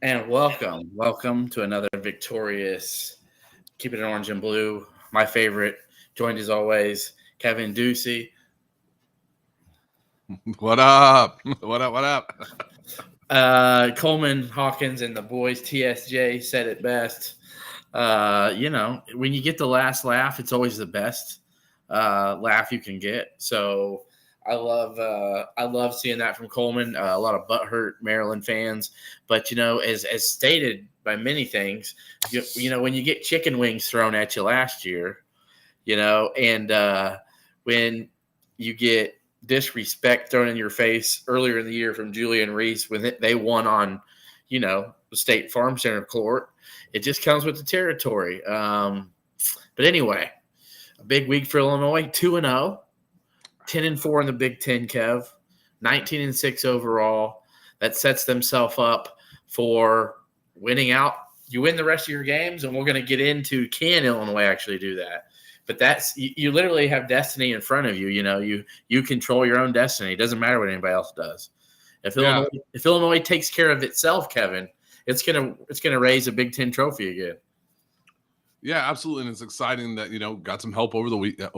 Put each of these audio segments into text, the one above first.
And welcome to another victorious Keep It Orange and Blue. My favorite, joined as always, Kevin Ducey. What up? What up? Coleman Hawkins and the boys TSJ said it best. When you get the last laugh, it's always the best laugh you can get. So I love seeing that from Coleman. A lot of butthurt Maryland fans, but as stated by many things, when you get chicken wings thrown at you last year, and when you get disrespect thrown in your face earlier in the year from Julian Reese when they won on, the State Farm Center court, it just comes with the territory. But anyway, a big week for Illinois, 2-0. 10-4 in the Big Ten, Kev, 19-6 overall. That sets themselves up for winning out. You win the rest of your games, and we're going to get into can Illinois actually do that. But that's you literally have destiny in front of you. You control your own destiny. It doesn't matter what anybody else does. If Illinois takes care of itself, Kevin, it's gonna raise a Big Ten trophy again. Yeah, absolutely, and it's exciting that got some help over the weekend.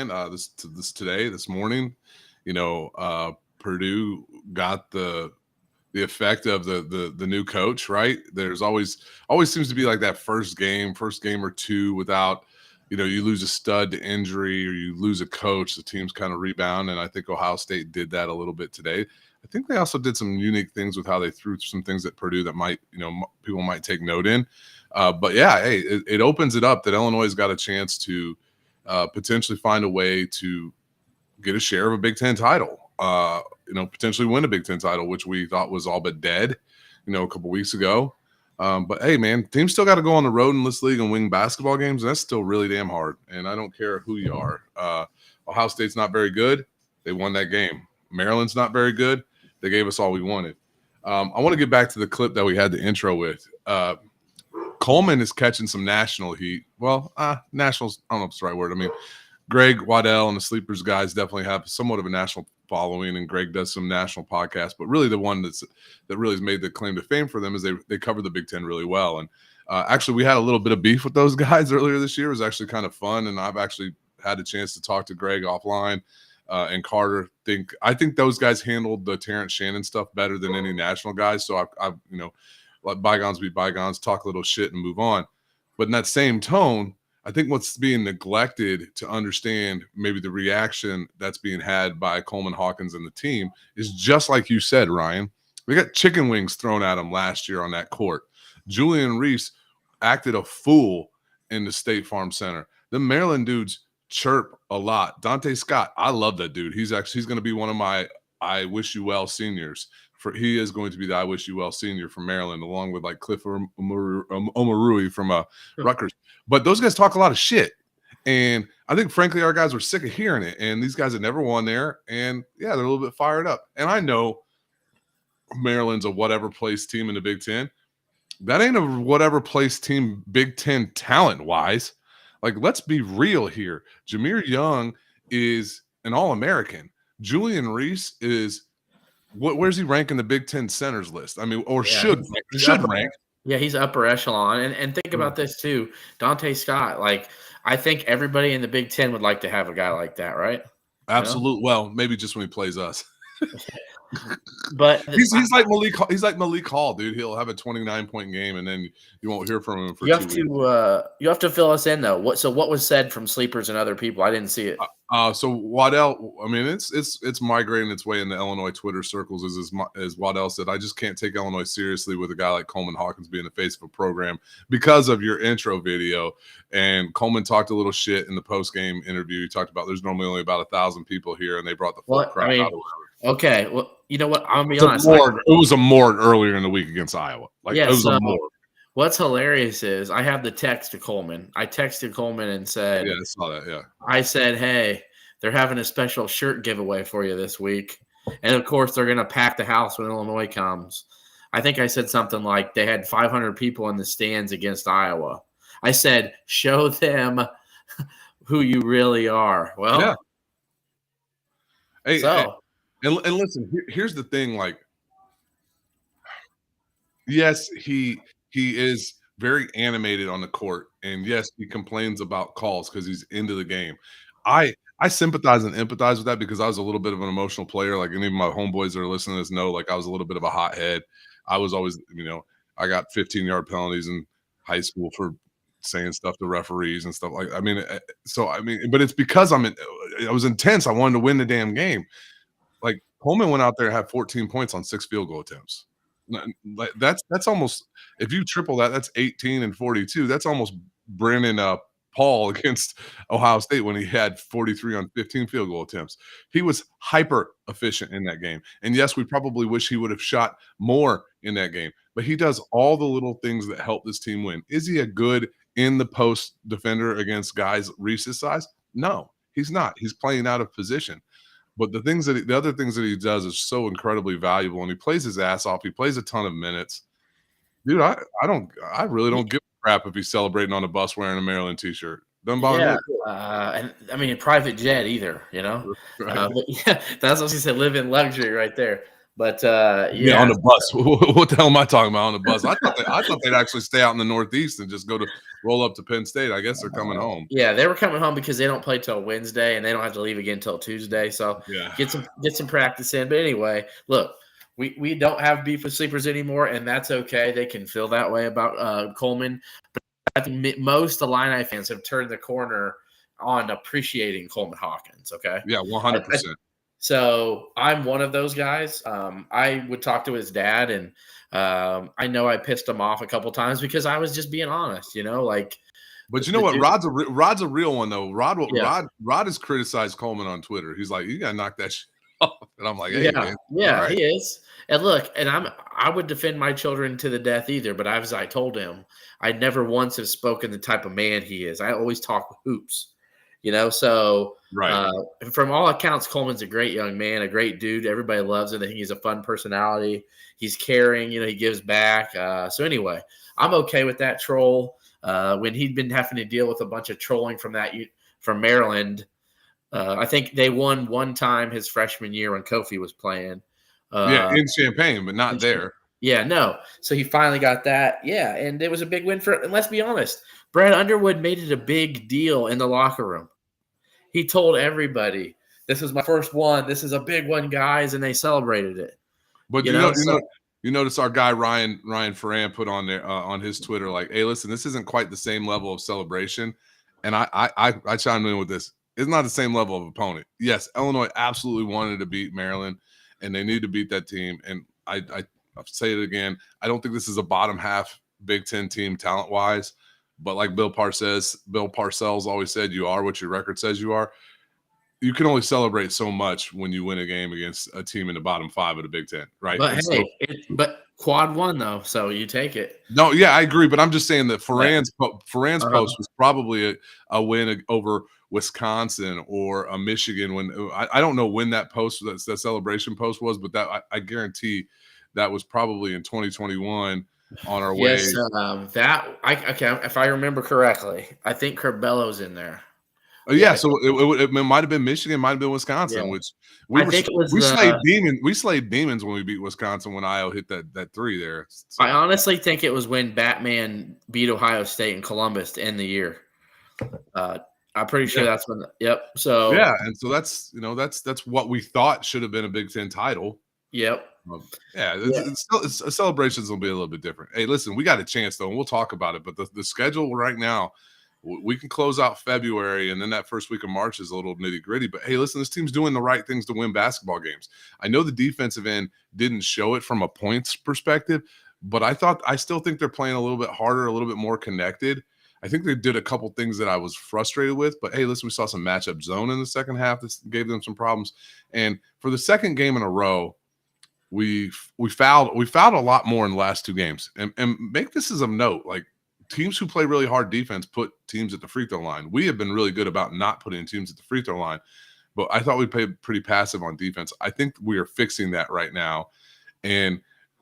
This morning, Purdue got the effect of the new coach. Right, there's always seems to be like that first game or two without you lose a stud to injury or you lose a coach, the teams kind of rebound, and I think Ohio State did that a little bit today. I think they also did some unique things with how they threw some things at Purdue that might people might take note in. But yeah, hey, it opens it up that Illinois has got a chance to potentially find a way to get a share of a Big Ten title, potentially win a Big Ten title, which we thought was all but dead, a couple weeks ago. But hey, man, teams still got to go on the road in this league and win basketball games, and that's still really damn hard. And I don't care who you are. Ohio State's not very good. They won that game. Maryland's not very good. They gave us all we wanted. I want to get back to the clip that we had the intro with. Coleman is catching some national heat. Well, nationals, I don't know if it's the right word. I mean, Greg, Waddell, and the Sleepers guys definitely have somewhat of a national following, and Greg does some national podcasts. But really the one that really has made the claim to fame for them is they cover the Big Ten really well. And actually, we had a little bit of beef with those guys earlier this year. It was actually kind of fun, and I've actually had a chance to talk to Greg offline and Carter. I think those guys handled the Terrence Shannon stuff better than any national guys. So I've let bygones be bygones, talk a little shit and move on. But in that same tone, I think what's being neglected to understand maybe the reaction that's being had by Coleman Hawkins and the team is just like you said, Ryan. We got chicken wings thrown at him last year on that court. Julian Reese acted a fool in the State Farm Center. The Maryland dudes chirp a lot. Dante Scott, I love that dude. He's going to be one of my I wish you well seniors. He is going to be the I wish you well senior from Maryland, along with like Cliff Omarui from Rutgers. But those guys talk a lot of shit. And I think, frankly, our guys were sick of hearing it. And these guys had never won there. And, yeah, they're a little bit fired up. And I know Maryland's a whatever place team in the Big Ten. That ain't a whatever place team Big Ten talent-wise. Like, let's be real here. Jameer Young is an All-American. Julian Reese is – where's he rank in the Big Ten centers list? I mean, or should rank. Yeah, he's upper echelon. And think about this too. Dante Scott, I think everybody in the Big Ten would like to have a guy like that, right? Absolutely. Well, maybe just when he plays us. But he's like Malik Hall, dude. He'll have a 29-point game, and then you won't hear from him for 2 weeks. You have to fill us in though. What was said from Sleepers and other people? I didn't see it. So Waddell, I mean, it's migrating its way into Illinois Twitter circles. As Waddell said, I just can't take Illinois seriously with a guy like Coleman Hawkins being the face of a program because of your intro video. And Coleman talked a little shit in the post game interview. He talked about there's normally only about 1,000 people here, and they brought the full crowd out. Okay, well, you know what? I'll be honest. It was a morgue earlier in the week against Iowa. It was a morgue. What's hilarious is I have the text to Coleman. I texted Coleman and said, "Yeah, I saw that." Yeah, I said, "Hey, they're having a special shirt giveaway for you this week, and of course they're going to pack the house when Illinois comes." I think I said something like they had 500 people in the stands against Iowa. I said, "Show them who you really are." Well, yeah. Hey, and listen, here's the thing, Yes, he is very animated on the court, and yes, he complains about calls because he's into the game. I sympathize and empathize with that because I was a little bit of an emotional player. Like, and even my homeboys that are listening to this know, like, I was a little bit of a hothead. I was always, I got 15-yard penalties in high school for saying stuff to referees and stuff like. But it's because I was intense. I wanted to win the damn game. Like, Coleman went out there and had 14 points on 6 field goal attempts. Like, that's almost, if you triple that, that's 18 and 42. That's almost Brennan Paul against Ohio State when he had 43 on 15 field goal attempts. He was hyper efficient in that game. And yes, we probably wish he would have shot more in that game, but he does all the little things that help this team win. Is he a good in the post defender against guys Reese's size? No, he's not. He's playing out of position. But the other things that he does is so incredibly valuable, and he plays his ass off. He plays a ton of minutes. Dude, I really don't give a crap if he's celebrating on a bus wearing a Maryland t-shirt. Doesn't bother Yeah, me. and I mean, a private jet either, Right. but yeah, that's what she said, live in luxury right there. But Yeah, on yeah, the bus. What the hell am I talking about on the bus? I thought they'd actually stay out in the Northeast and just roll up to Penn State. I guess they're coming home. yeah, they were coming home because they don't play till Wednesday and they don't have to leave again till Tuesday. So Yeah. get some practice in. But anyway, look, we don't have beef with sleepers anymore, and that's okay. They can feel that way about Coleman. But I think most Illini fans have turned the corner on appreciating Coleman Hawkins. Okay. Yeah, 100%. So I'm one of those guys. I would talk to his dad, and I know I pissed him off a couple times because I was just being honest. Like, But you know what? dude, Rod's a real one though. yeah, Rod has criticized Coleman on Twitter. He's like, you gotta knock that shit off. And I'm like, hey yeah, man, all yeah, right. he is. And look, and I would defend my children to the death either. But as I told him, I never once have spoken the type of man he is. I always talk hoops. So Right. from all accounts, Coleman's a great young man, a great dude. Everybody loves him. I think he's a fun personality. He's caring, he gives back. So anyway, I'm okay with that troll. When he'd been having to deal with a bunch of trolling from Maryland, I think they won one time his freshman year when Kofi was playing. Yeah, in Champaign, but not there. Yeah, no. So he finally got that. Yeah, and it was a big win and let's be honest, Brad Underwood made it a big deal in the locker room. He told everybody, "This is my first one. This is a big one, guys," and they celebrated it. But you notice our guy Ryan Ferran put on there on his Twitter, like, hey, listen, this isn't quite the same level of celebration. And I chimed in with this. It's not the same level of opponent. Yes, Illinois absolutely wanted to beat Maryland, and they need to beat that team. And I'll say it again. I don't think this is a bottom half Big Ten team talent wise. But like Bill Parcells always said, you are what your record says you are. You can only celebrate so much when you win a game against a team in the bottom 5 of the Big Ten, right? But but quad one though, so you take it. No, yeah, I agree. But I'm just saying that Ferran's post was probably a win over Wisconsin or a Michigan. When I don't know when that celebration post was, but that I guarantee that was probably in 2021 on our way. Yes, if I remember correctly, I think Curbello's in there. Oh, yeah, so it might have been Michigan, might have been Wisconsin, which we slayed demons when we beat Wisconsin when Io hit that 3 there. So. I honestly think it was when Batman beat Ohio State in Columbus to end the year. I'm pretty sure that's when. Yep. So yeah, and so that's what we thought should have been a Big Ten title. Yep. Celebrations will be a little bit different. Hey, listen, we got a chance though, and we'll talk about it. But the schedule right now, we can close out February, and then that first week of March is a little nitty gritty. But hey, listen, this team's doing the right things to win basketball games. I know the defensive end didn't show it from a points perspective, but I still think they're playing a little bit harder, a little bit more connected. I think they did a couple things that I was frustrated with, but hey, listen, we saw some matchup zone in the second half that gave them some problems. And for the second game in a row, we fouled a lot more in the last 2 games. And make this as a note, like, teams who play really hard defense put teams at the free throw line. We have been really good about not putting teams at the free throw line, but I thought we played pretty passive on defense. I think we are fixing that right now. And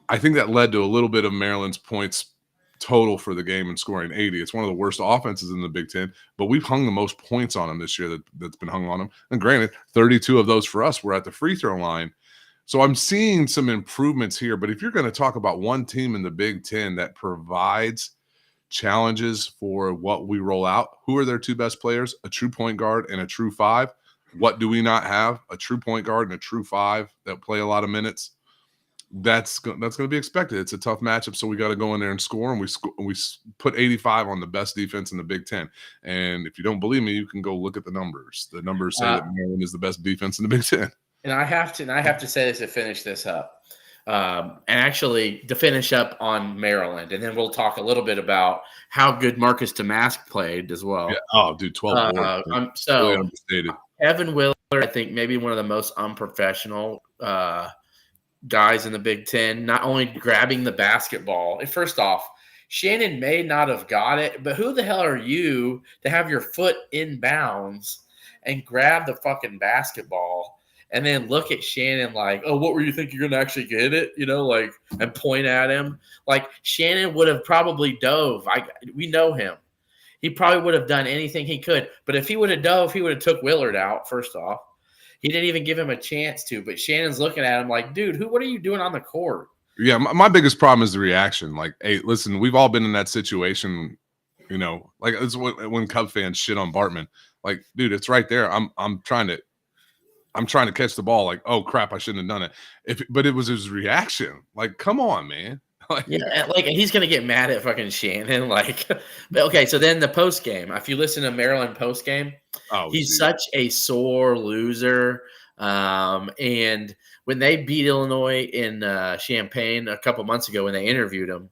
I think that led to a little bit of Maryland's points total for the game and scoring 80. It's one of the worst offenses in the Big Ten, but we've hung the most points on them this year that's been hung on them. And granted, 32 of those for us were at the free throw line. So I'm seeing some improvements here. But if you're going to talk about one team in the Big Ten that provides challenges for what we roll out, who are their two best players? A true point guard and a true five. What do we not have? A true point guard and a true five that play a lot of minutes. That's going to be expected. It's a tough matchup, so we got to go in there and score. And we put 85 on the best defense in the Big Ten. And if you don't believe me, you can go look at the numbers. The numbers say that Maryland is the best defense in the Big Ten. And I have to say this to finish this up, and actually to finish up on Maryland, and then we'll talk a little bit about how good Marcus Damask played as well. Yeah. Oh, dude, 12 boards. So really understated. Evan Willard, I think maybe one of the most unprofessional guys in the Big Ten, not only grabbing the basketball. And first off, Shannon may not have got it, but who the hell are you to have your foot in bounds and grab the fucking basketball and then look at Shannon like, oh, what were you thinking you're going to actually get it? Like, and point at him. Like, Shannon would have probably dove. We know him. He probably would have done anything he could. But if he would have dove, he would have took Willard out, first off. He didn't even give him a chance to, but Shannon's looking at him like, dude, what are you doing on the court? Yeah, my biggest problem is the reaction. Like, hey, listen, we've all been in that situation, like it's when Cub fans shit on Bartman. Like, dude, it's right there. I'm trying to catch the ball. Like, oh crap, I shouldn't have done it. But it was his reaction. Like, come on, man. Like, yeah, like he's gonna get mad at fucking Shannon. Like, okay, so then the post game. If you listen to Maryland post game, he's such a sore loser. And when they beat Illinois in Champaign a couple months ago, when they interviewed him,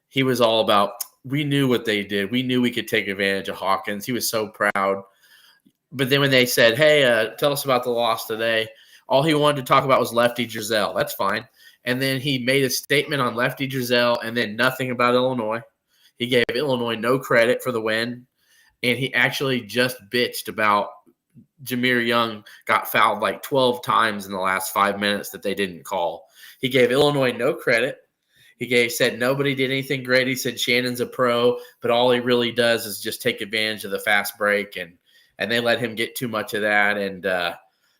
he was all about, we knew what they did. We knew we could take advantage of Hawkins. He was so proud. But then when they said, hey, tell us about the loss today, all he wanted to talk about was Lefty Driesell. That's fine. And then he made a statement on Lefty Driesell and then nothing about Illinois. He gave Illinois no credit for the win. And he actually just bitched about Jameer Young got fouled like 12 times in the last 5 minutes that they didn't call. He gave Illinois no credit. Said nobody did anything great. He said Shannon's a pro, but all he really does is just take advantage of the fast break. And they let him get too much of that. And, and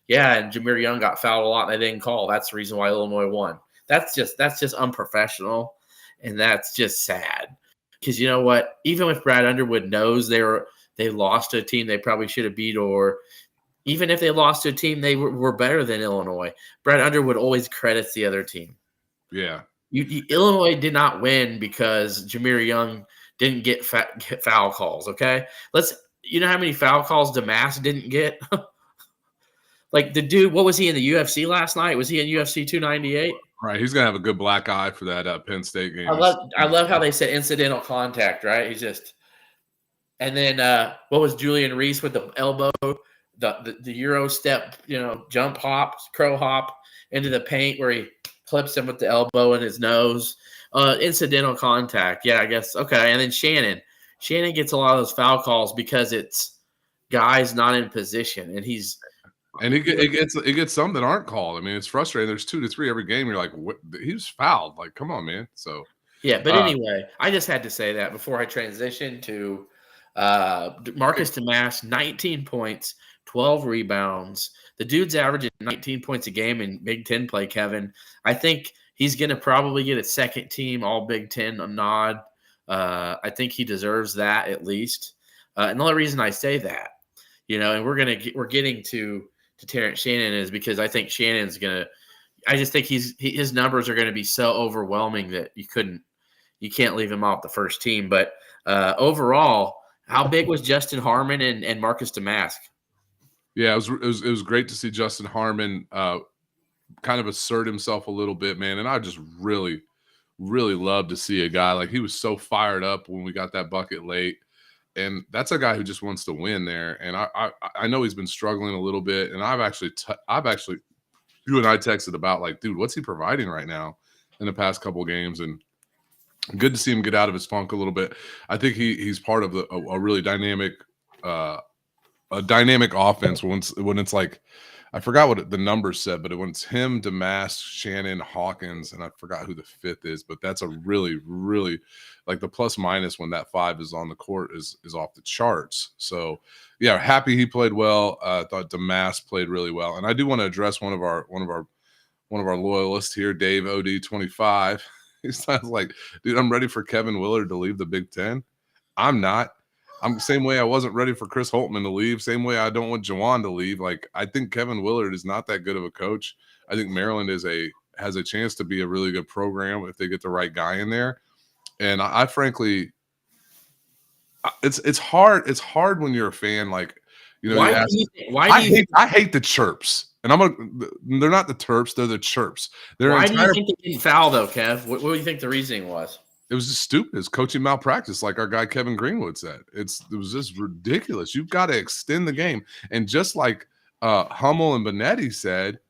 Jameer Young got fouled a lot and they didn't call. That's the reason why Illinois won. That's just unprofessional, and that's just sad. Because you know what? Even if Brad Underwood knows they lost to a team they probably should have beat, or even if they lost to a team they were better than Illinois, Brad Underwood always credits the other team. Yeah. Illinois did not win because Jameer Young didn't get foul calls, okay? You know how many foul calls Damask didn't get? Like the dude, what was he in the UFC last night? Was he in UFC 298? Right, he's gonna have a good black eye for that Penn State game. I love how they said incidental contact, right? He's just, and then what was Julian Reese with the elbow, the Euro step, jump hop, crow hop into the paint where he clips him with the elbow in his nose. Incidental contact, yeah, I guess okay. And then Shannon gets a lot of those foul calls because it's guys not in position, and it gets some that aren't called. I mean, it's frustrating. There's 2 to 3 every game. You're like, what? He was fouled. Like, come on, man. So yeah, but anyway, I just had to say that before I transition to Marcus Damask, 19 points, 12 rebounds. The dude's averaging 19 points a game in Big Ten play, Kevin. I think he's going to probably get a second team All Big Ten nod. I think he deserves that at least. And the only reason I say that, and we're getting to Terrence Shannon is because I think Shannon's gonna. I just think his numbers are going to be so overwhelming that you can't leave him off the first team. But overall, how big was Justin Harmon and Marcus Damask? Yeah, it was great to see Justin Harmon kind of assert himself a little bit, man. And I just really, really love to see a guy like he was so fired up when we got that bucket late. And that's a guy who just wants to win there. And I know he's been struggling a little bit. And I've actually you and I texted about like, dude, what's he providing right now in the past couple of games? And good to see him get out of his funk a little bit. I think he's part of a really dynamic offense when it's like, I forgot what the numbers said, but when it's him, Damask, Shannon, Hawkins, and I forgot who the fifth is, but that's a really, really like the plus minus when that 5 is on the court is off the charts. So yeah, happy he played well. Thought Damask played really well. And I do want to address one of one of our loyalists here, Dave OD25. He sounds like, dude, I'm ready for Kevin Willard to leave the Big Ten. I'm not. I'm the same way I wasn't ready for Chris Holtman to leave. Same way I don't want Jawan to leave. Like, I think Kevin Willard is not that good of a coach. I think Maryland has a chance to be a really good program if they get the right guy in there. And I frankly, it's hard. It's hard when you're a fan. Like, I hate the Terps, and they're not the Terps. They're the Chirps. Why do you think they didn't foul though, Kev? What do you think the reasoning was? It was just stupid. It's coaching malpractice, like our guy Kevin Greenwood said. It was just ridiculous. You've got to extend the game, and just like Hummel and Benetti said,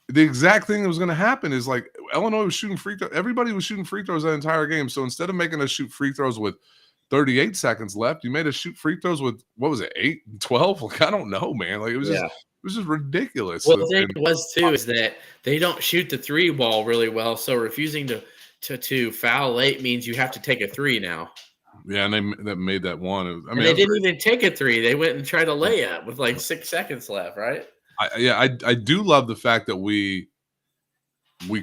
the exact thing that was going to happen is like Illinois was shooting free throws. Everybody was shooting free throws that entire game. So instead of making us shoot free throws with 38 seconds left, you made us shoot free throws with, what was it, 8, 12? Like, I don't know, man. Like, it was just ridiculous. Well, the thing was too is that they don't shoot the 3 ball really well. So refusing to foul late means you have to take a 3 now. Yeah, and they made that one. They didn't even take a 3. They went and tried a layup with like 6 seconds left, right? I do love the fact that we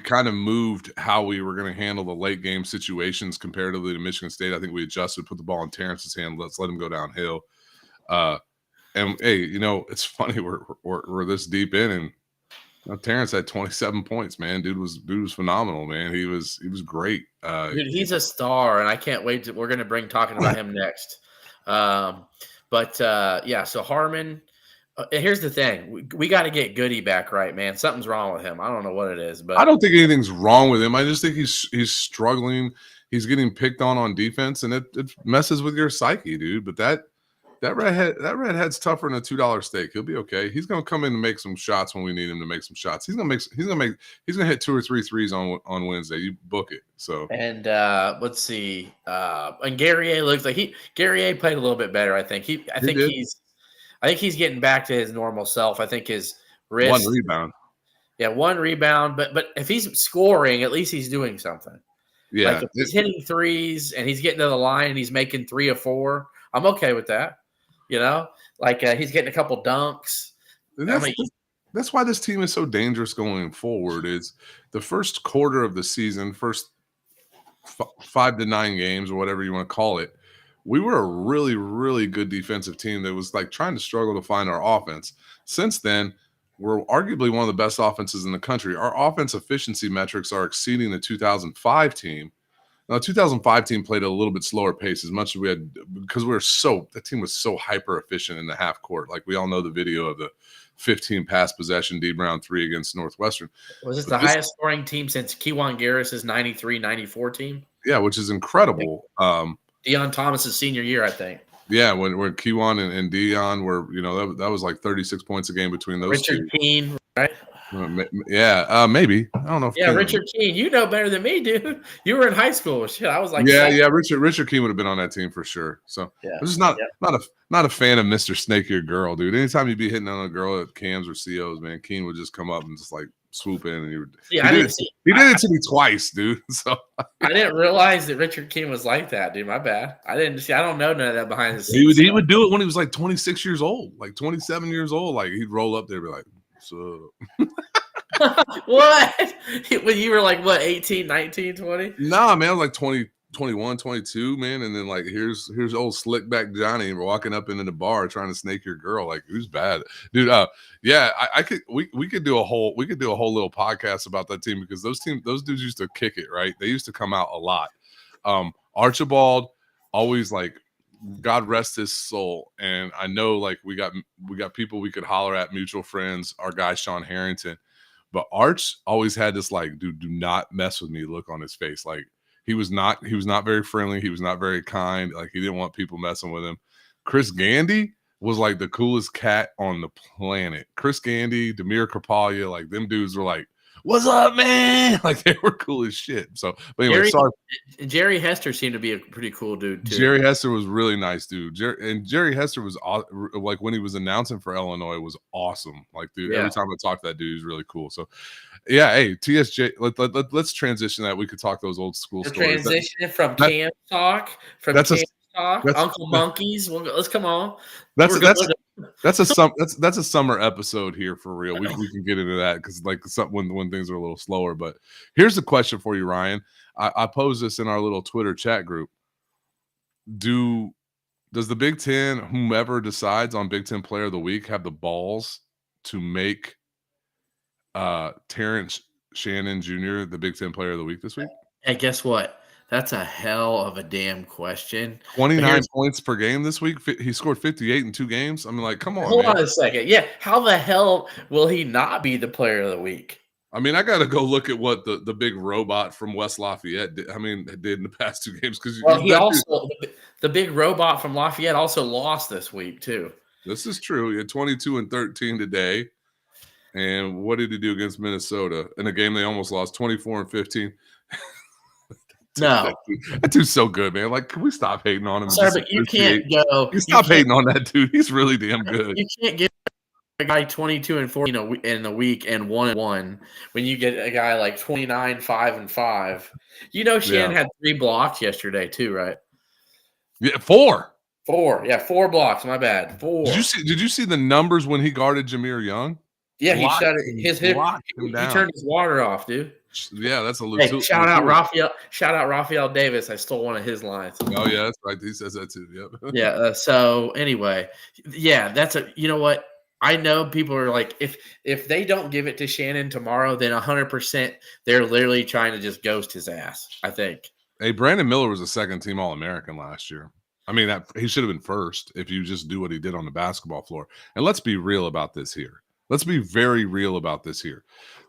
kind of moved how we were going to handle the late game situations comparatively to Michigan State. I think we adjusted, put the ball in Terrence's hand. Let's let him go downhill. And hey, it's funny we're this deep in, and Terrence had 27 points. Man, dude was phenomenal. Man, he was great. Dude, he's a star, and I can't wait. We're going to talking about him next. So Harmon. Here's the thing. We got to get Goody back right, man. Something's wrong with him. I don't know what it is, but I don't think anything's wrong with him. I just think he's struggling. He's getting picked on defense, and it messes with your psyche, dude. But that redhead's tougher than a $2 steak. He'll be okay. He's gonna come in and make some shots when we need him to make some shots. He's gonna hit 2 or 3 threes on Wednesday. You book it. So and let's see. And Gary A looks like Gary A played a little bit better. I think he's getting back to his normal self. I think his wrist. 1 rebound. Yeah, 1 rebound. But if he's scoring, at least he's doing something. Yeah. Like if he's hitting threes and he's getting to the line and he's making 3 or 4, I'm okay with that. He's getting a couple dunks. That's why this team is so dangerous going forward. Is the first quarter of the season, first 5 to 9 games or whatever you want to call it, we were a really, really good defensive team that was like trying to struggle to find our offense. Since then, we're arguably one of the best offenses in the country. Our offense efficiency metrics are exceeding the 2005 team. Now, the 2005 team played at a little bit slower pace as much as we had because that team was so hyper efficient in the half court. Like we all know the video of the 15 pass possession D Brown 3 against Northwestern. Was this the highest scoring team since Kewan Garris's 93-94 team? Yeah, which is incredible. Deion Thomas's senior year, I think. Yeah, when Kewan and Deion were, that was like 36 points a game between those two. Richard Keene, right? Yeah, maybe. I don't know. If Richard Keene. You know better than me, dude. You were in high school. Shit, I was like, Richard Keene would have been on that team for sure. So I'm just not a fan of Mr. Snake Your Girl, dude. Anytime you'd be hitting on a girl at cams or COs, man, Keene would just come up and just like swoop in, and he did it to me twice, dude. So I didn't realize that Richard Keene was like that, dude. My bad. I don't know none of that behind the scenes. He would do it when he was like 26 years old, like 27 years old. Like he'd roll up there and be like, "What's up?" What? When you were like, what, 18, 19, 20? Nah, man, I was like 20, 21, 22, man. And then like, here's old slick back Johnny walking up into the bar trying to snake your girl. Like, who's bad, dude? We could do a whole little podcast about that team because those dudes used to kick it, right? They used to come out a lot. Archibald always like, God rest his soul. And I know like we got people we could holler at, mutual friends, our guy Sean Harrington. But Arch always had this like, dude, do not mess with me look on his face. Like he was not very friendly. He was not very kind. Like he didn't want people messing with him. Chris Gandy was like the coolest cat on the planet. Chris Gandy, Demir Krapalia, like them dudes were like, what's up, man? Like they were cool as shit. So, but anyway, Jerry Hester seemed to be a pretty cool dude too. Jerry Hester was really nice, dude. Jerry Hester was like when he was announcing for Illinois was awesome. Like, dude, every time I talk to that dude, he's really cool. So, yeah, hey, TSJ, let's transition that. We could talk those old school stories. Transition from camp talk, Uncle Monkeys. Let's come on. That's That's a summer episode here for real. We can get into that because like when things are a little slower. But here's a question for you, Ryan. I posed this in our little Twitter chat group. Does the Big Ten, whomever decides on Big Ten Player of the Week, have the balls to make Terrence Shannon Jr. the Big Ten Player of the Week this week? Hey, guess what? That's a hell of a damn question. 29 points per game this week. He scored 58 in 2 games. I mean, like, come on, Hold man. on a second. Yeah, how the hell will he not be the Player of the Week? I mean, I got to go look at what the big robot from West Lafayette did in the past 2 games because the big robot from Lafayette also lost this week too. This is true. He had 22 and 13 today. And what did he do against Minnesota in a game they almost lost? 24 and 15. No, that dude's so good, man. Like, can we stop hating on him? Sorry, but you can't go. Stop hating on that dude. He's really damn good. You can't get a guy 22 and 4, in the week and 1-1 when you get a guy like 29, 5 and 5. Shannon had 3 blocks yesterday too, right? Yeah, 4. 4. Yeah, 4 blocks. My bad. 4. Did you see the numbers when he guarded Jameer Young? Yeah, he shut it. He turned his water off, dude. Yeah, that's a little. Hey, shout out Raphael Davis. I stole one of his lines. Oh yeah, that's right. He says that too. Yep. Yeah. So anyway, yeah, that's you know what? I know people are like, if they don't give it to Shannon tomorrow, then 100% they're literally trying to just ghost his ass. I think. Hey, Brandon Miller was a second-team All-American last year. I mean, he should have been first if you just do what he did on the basketball floor. And let's be real about this here. Let's be very real about this here.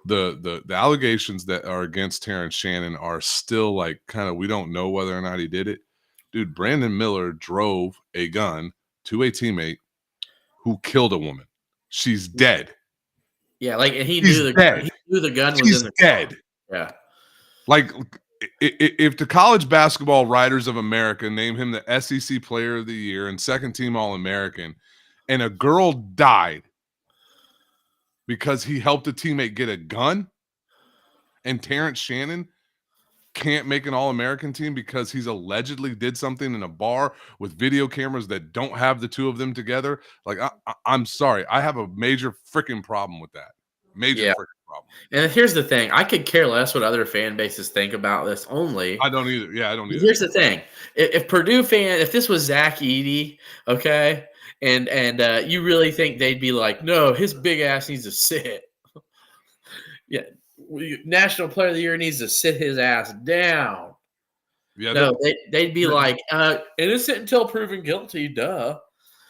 The allegations that are against Terrence Shannon are still like kind of we don't know whether or not he did it. Dude, Brandon Miller drove a gun to a teammate who killed a woman. She's dead. Yeah, like he knew the gun was in the dead. Yeah. Like if the College Basketball Writers of America name him the SEC Player of the Year and second-team All-American, and a girl died because he helped a teammate get a gun, and Terrence Shannon can't make an All-American team because he's allegedly did something in a bar with video cameras that don't have the two of them together. Like, I'm sorry. I have a major freaking problem with that. Major freaking problem. And here's the thing. I could care less what other fan bases think about this only. I don't either. Yeah, I don't either. Here's the thing. If Purdue if this was Zach Edey, okay, and you really think they'd be like, no, his big ass needs to sit. Yeah. National Player of the Year needs to sit his ass down. Yeah, no, they'd be like, innocent until proven guilty, duh.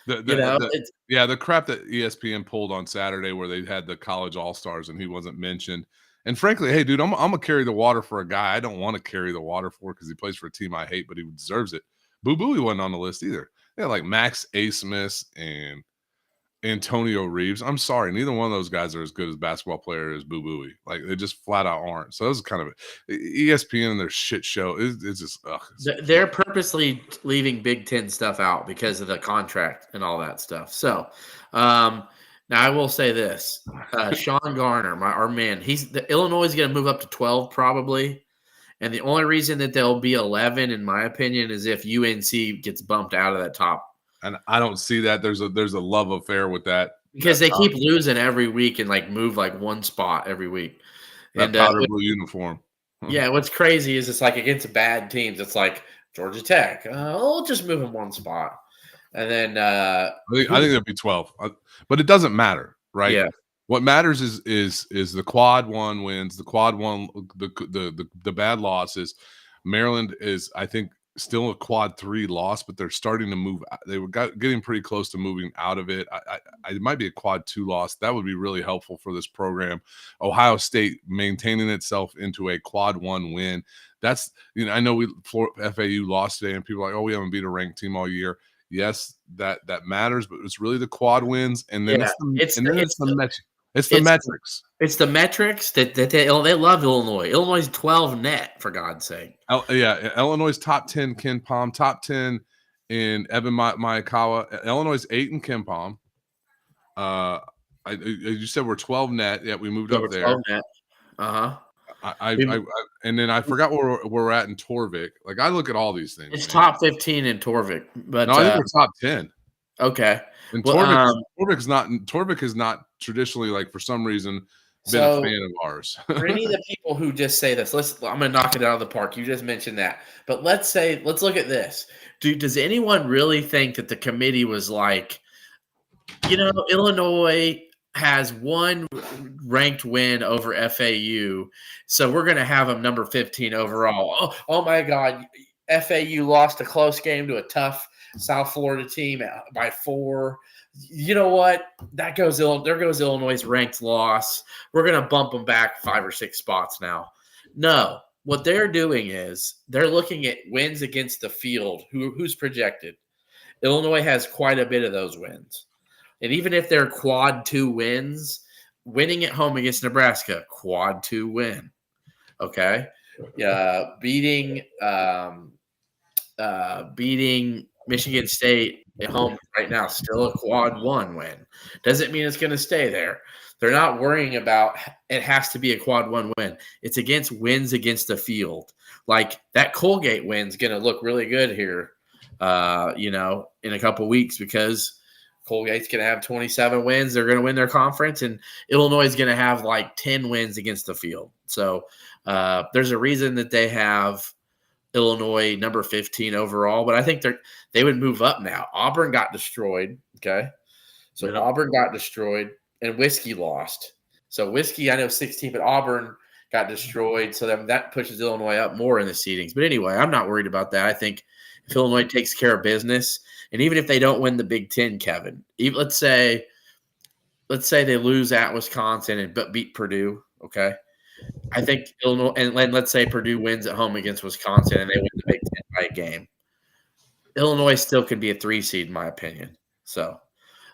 The crap that ESPN pulled on Saturday where they had the college all-stars and he wasn't mentioned. And frankly, hey, dude, I'm going to carry the water for a guy I don't want to carry the water for because he plays for a team I hate, but he deserves it. Boo Booey wasn't on the list either. They had like Max Asmus and Antonio Reeves. I'm sorry, neither one of those guys are as good as basketball player as Boo Booey. Like they just flat out aren't. So this is kind of ESPN and their shit show. It's just they're purposely leaving Big Ten stuff out because of the contract and all that stuff. So now I will say this: Sean Garner, our man, Illinois is going to move up to 12 probably, and the only reason that they'll be 11, in my opinion, is if UNC gets bumped out of that top. And I don't see that. There's a love affair with that because they keep losing every week and like move like one spot every week. That powder blue uniform. Yeah, what's crazy is it's like against bad teams. It's like Georgia Tech. We'll just move them one spot, and then I think it'll be 12. But it doesn't matter, right? Yeah. What matters is the quad one wins. The quad one, the bad losses. Maryland is, I think, still a quad 3 loss, but they're starting to move. They were getting pretty close to moving out of it. It might be a quad 2 loss. That would be really helpful for this program. Ohio State maintaining itself into a quad 1 win. That's, I know FAU lost today and people are like, oh, we haven't beat a ranked team all year. Yes, that matters, but it's really the quad wins. And then it's the metrics. It's the metrics that they love Illinois. Illinois is 12 net, for God's sake. Illinois top 10 Ken Palm, top 10 in Evan Mayakawa. Illinois is 8 in Ken Palm. You said we're 12 net. Yeah, we moved up there. 12 net. And then I forgot where we're at in Torvik. Like I look at all these things. It's top 15 in Torvik, but no, I think we're top 10. Okay. And Well, Torvik is not traditionally, like, for some reason, been a so fan of ours. for any of the people who just say this, I'm going to knock it out of the park. You just mentioned that. But let's look at this. Does anyone really think that the committee was like, Illinois has one ranked win over FAU, so we're going to have them number 15 overall. Oh my God. FAU lost a close game to a tough South Florida team by 4. You know what? There goes Illinois' ranked loss. We're going to bump them back 5 or 6 spots now. No, what they're doing is they're looking at wins against the field. Who's projected? Illinois has quite a bit of those wins. And even if they're quad 2 wins, winning at home against Nebraska, quad 2 win. Okay. Beating Michigan State at home right now, still a quad 1 win. Doesn't mean it's going to stay there. They're not worrying about it has to be a quad 1 win. It's against wins against the field. Like that Colgate win's going to look really good here, in a couple weeks because Colgate's going to have 27 wins. They're going to win their conference, and Illinois is going to have like 10 wins against the field. So there's a reason that they have Illinois number 15 overall, but I think they would move up now. Auburn got destroyed. Okay. So Yeah. Auburn got destroyed and Whiskey lost. So Whiskey, I know 16, but Auburn got destroyed. So that pushes Illinois up more in the seedings. But anyway, I'm not worried about that. I think if Illinois takes care of business, and even if they don't win the Big Ten, Kevin, let's say they lose at Wisconsin but beat Purdue. Okay. I think Illinois, and let's say Purdue wins at home against Wisconsin and they win the Big Ten by a game. Illinois still could be a 3 seed, in my opinion. So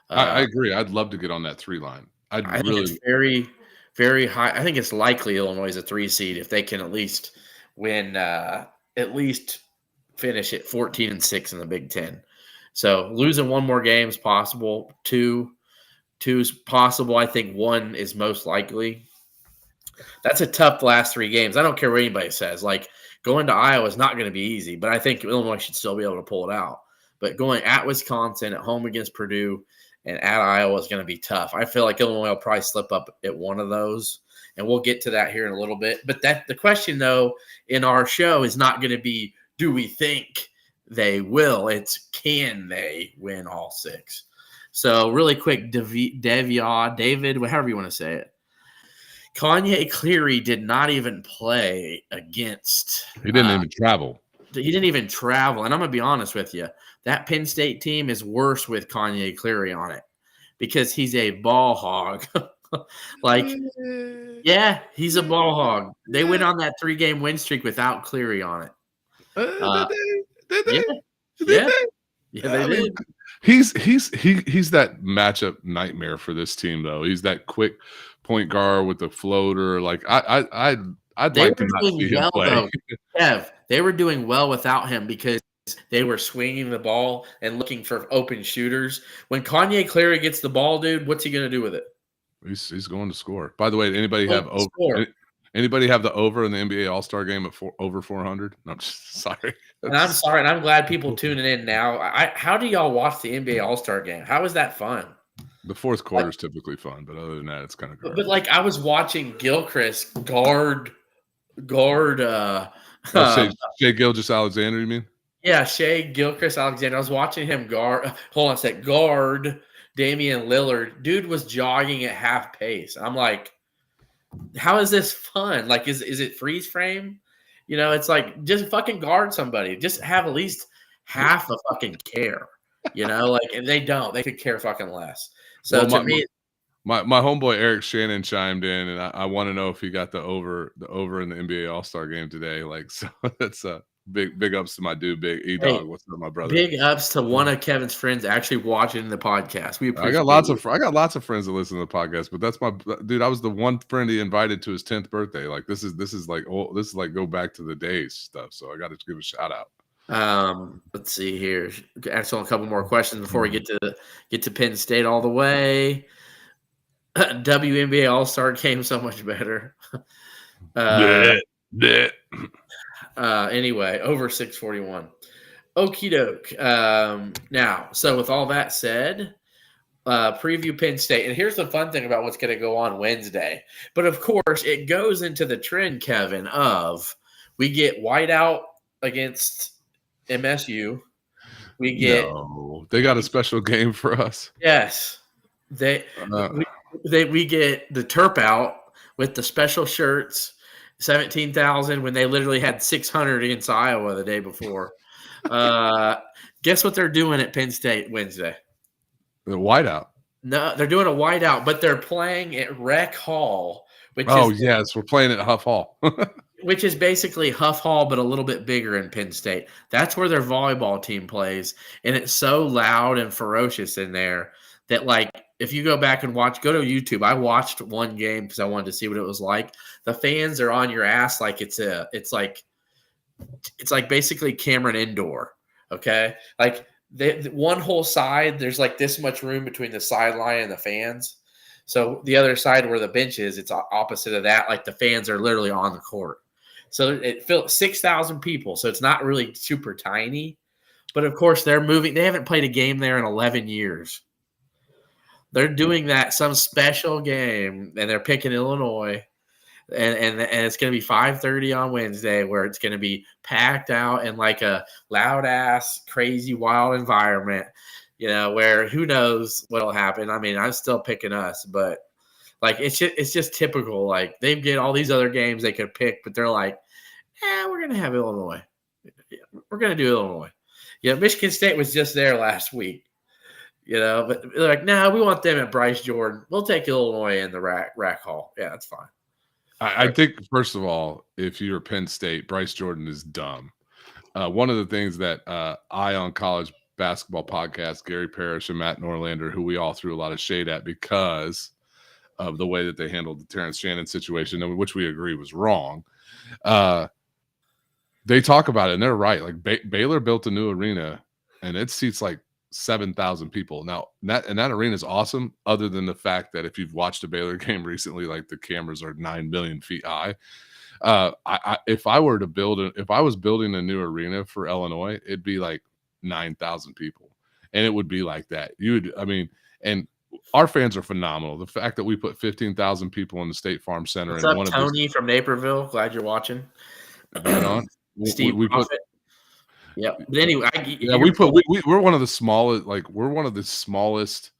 I agree. I'd love to get on that 3 line. I think it's very, very high. I think it's likely Illinois is a 3 seed if they can at least win, at least finish at 14-6 in the Big Ten. So losing 1 more game is possible. 2 is possible. I think 1 is most likely. That's a tough last 3 games. I don't care what anybody says. Like going to Iowa is not going to be easy, but I think Illinois should still be able to pull it out. But going at Wisconsin, at home against Purdue, and at Iowa is going to be tough. I feel like Illinois will probably slip up at one of those, and we'll get to that here in a little bit. But the question, though, in our show is not going to be, do we think they will? It's can they win all 6? So really quick, David, however you want to say it. Kanye Cleary did not even play against. He didn't even travel. He didn't even travel. And I'm going to be honest with you. That Penn State team is worse with Kanye Cleary on it because he's a ball hog. Yeah, he's a ball hog. They went on that 3-game win streak without Cleary on it. Did they? Yeah, they did. He's that matchup nightmare for this team, though. He's that quick point guard with the floater. Like I'd like to not see him play. Though, Kev, they were doing well without him because they were swinging the ball and looking for open shooters. When Kanye Cleary gets the ball, dude, what's he going to do with it? He's going to score. By the way, anybody have over? Anybody have the over in the NBA All-Star game at over 400? No, I'm just sorry. And I'm sorry, and I'm glad people tuning in now. How do y'all watch the NBA All-Star game? How is that fun? The fourth quarter is typically fun, but other than that, it's kind of good. But like I was watching Gilchrist guard. Shea Gilgeous-Alexander, you mean? Yeah, Shea Gilchrist-Alexander. I was watching him guard. Hold on a sec. Guard Damian Lillard. Dude was jogging at half pace. I'm like, how is this fun? Like, is it freeze frame? It's like just fucking guard somebody. Just have at least half a fucking care. And they don't. They could care fucking less. So to me, my homeboy Eric Shannon chimed in, and I want to know if he got the over in the NBA All-Star game today. Like, so that's big ups to my dude, Big E-Dog. Hey, what's up, my brother? Big ups to one of Kevin's friends actually watching the podcast. I got lots of friends that listen to the podcast, but that's my dude. I was the one friend he invited to his 10th birthday. Like this is like go back to the days stuff. So I got to give a shout out. Let's see here. Ask on a couple more questions before we get to Penn State all the way. WNBA All-Star game so much better. Anyway, over 641. Okie doke. Now, so with all that said, preview Penn State. And here's the fun thing about what's going to go on Wednesday. But of course, it goes into the trend, Kevin, of we get whiteout against MSU. We get they got a special game for us. Yes. We get the Terp out with the special shirts, 17,000 when they literally had 600 against Iowa the day before. Guess what they're doing at Penn State Wednesday? The whiteout. No, they're doing a whiteout, but they're playing at Rec Hall, yes, we're playing at Huff Hall. which is basically Huff Hall, but a little bit bigger in Penn State. That's where their volleyball team plays, and it's so loud and ferocious in there that, like, if you go back and go to YouTube. I watched one game because I wanted to see what it was like. The fans are on your ass like it's like basically Cameron Indoor. Okay, like the one whole side, there's like this much room between the sideline and the fans. So the other side where the bench is, it's opposite of that. Like the fans are literally on the court. So it filled 6,000 people. So it's not really super tiny. But of course, they're moving. They haven't played a game there in 11 years. They're doing some special game, and they're picking Illinois. And it's going to be 5:30 on Wednesday, where it's going to be packed out in like a loud ass, crazy, wild environment, where who knows what'll happen. I mean, I'm still picking us, but like it's just typical. Like they get all these other games they could pick, but they're like, we're going to have Illinois. We're going to do Illinois. Michigan State was just there last week, but they're like, no, we want them at Bryce Jordan. We'll take Illinois in the rack hall. Yeah, that's fine. I think, first of all, if you're Penn State, Bryce Jordan is dumb. One of the things that Eye on College Basketball podcast, Gary Parrish and Matt Norlander, who we all threw a lot of shade at because of the way that they handled the Terrence Shannon situation, which we agree was wrong. They talk about it, and they're right. Like Baylor built a new arena, and it seats like 7,000 people. Now, that arena is awesome, other than the fact that if you've watched a Baylor game recently, like the cameras are 9 million feet high. If I was building a new arena for Illinois, it'd be like 9,000 people, and it would be like that. And our fans are phenomenal. The fact that we put 15,000 people in the State Farm Center. What's up, Tony from Naperville? Glad you're watching. Right on. Steve, we put. Yeah, but anyway, we're one of the smallest. Like we're one of the smallest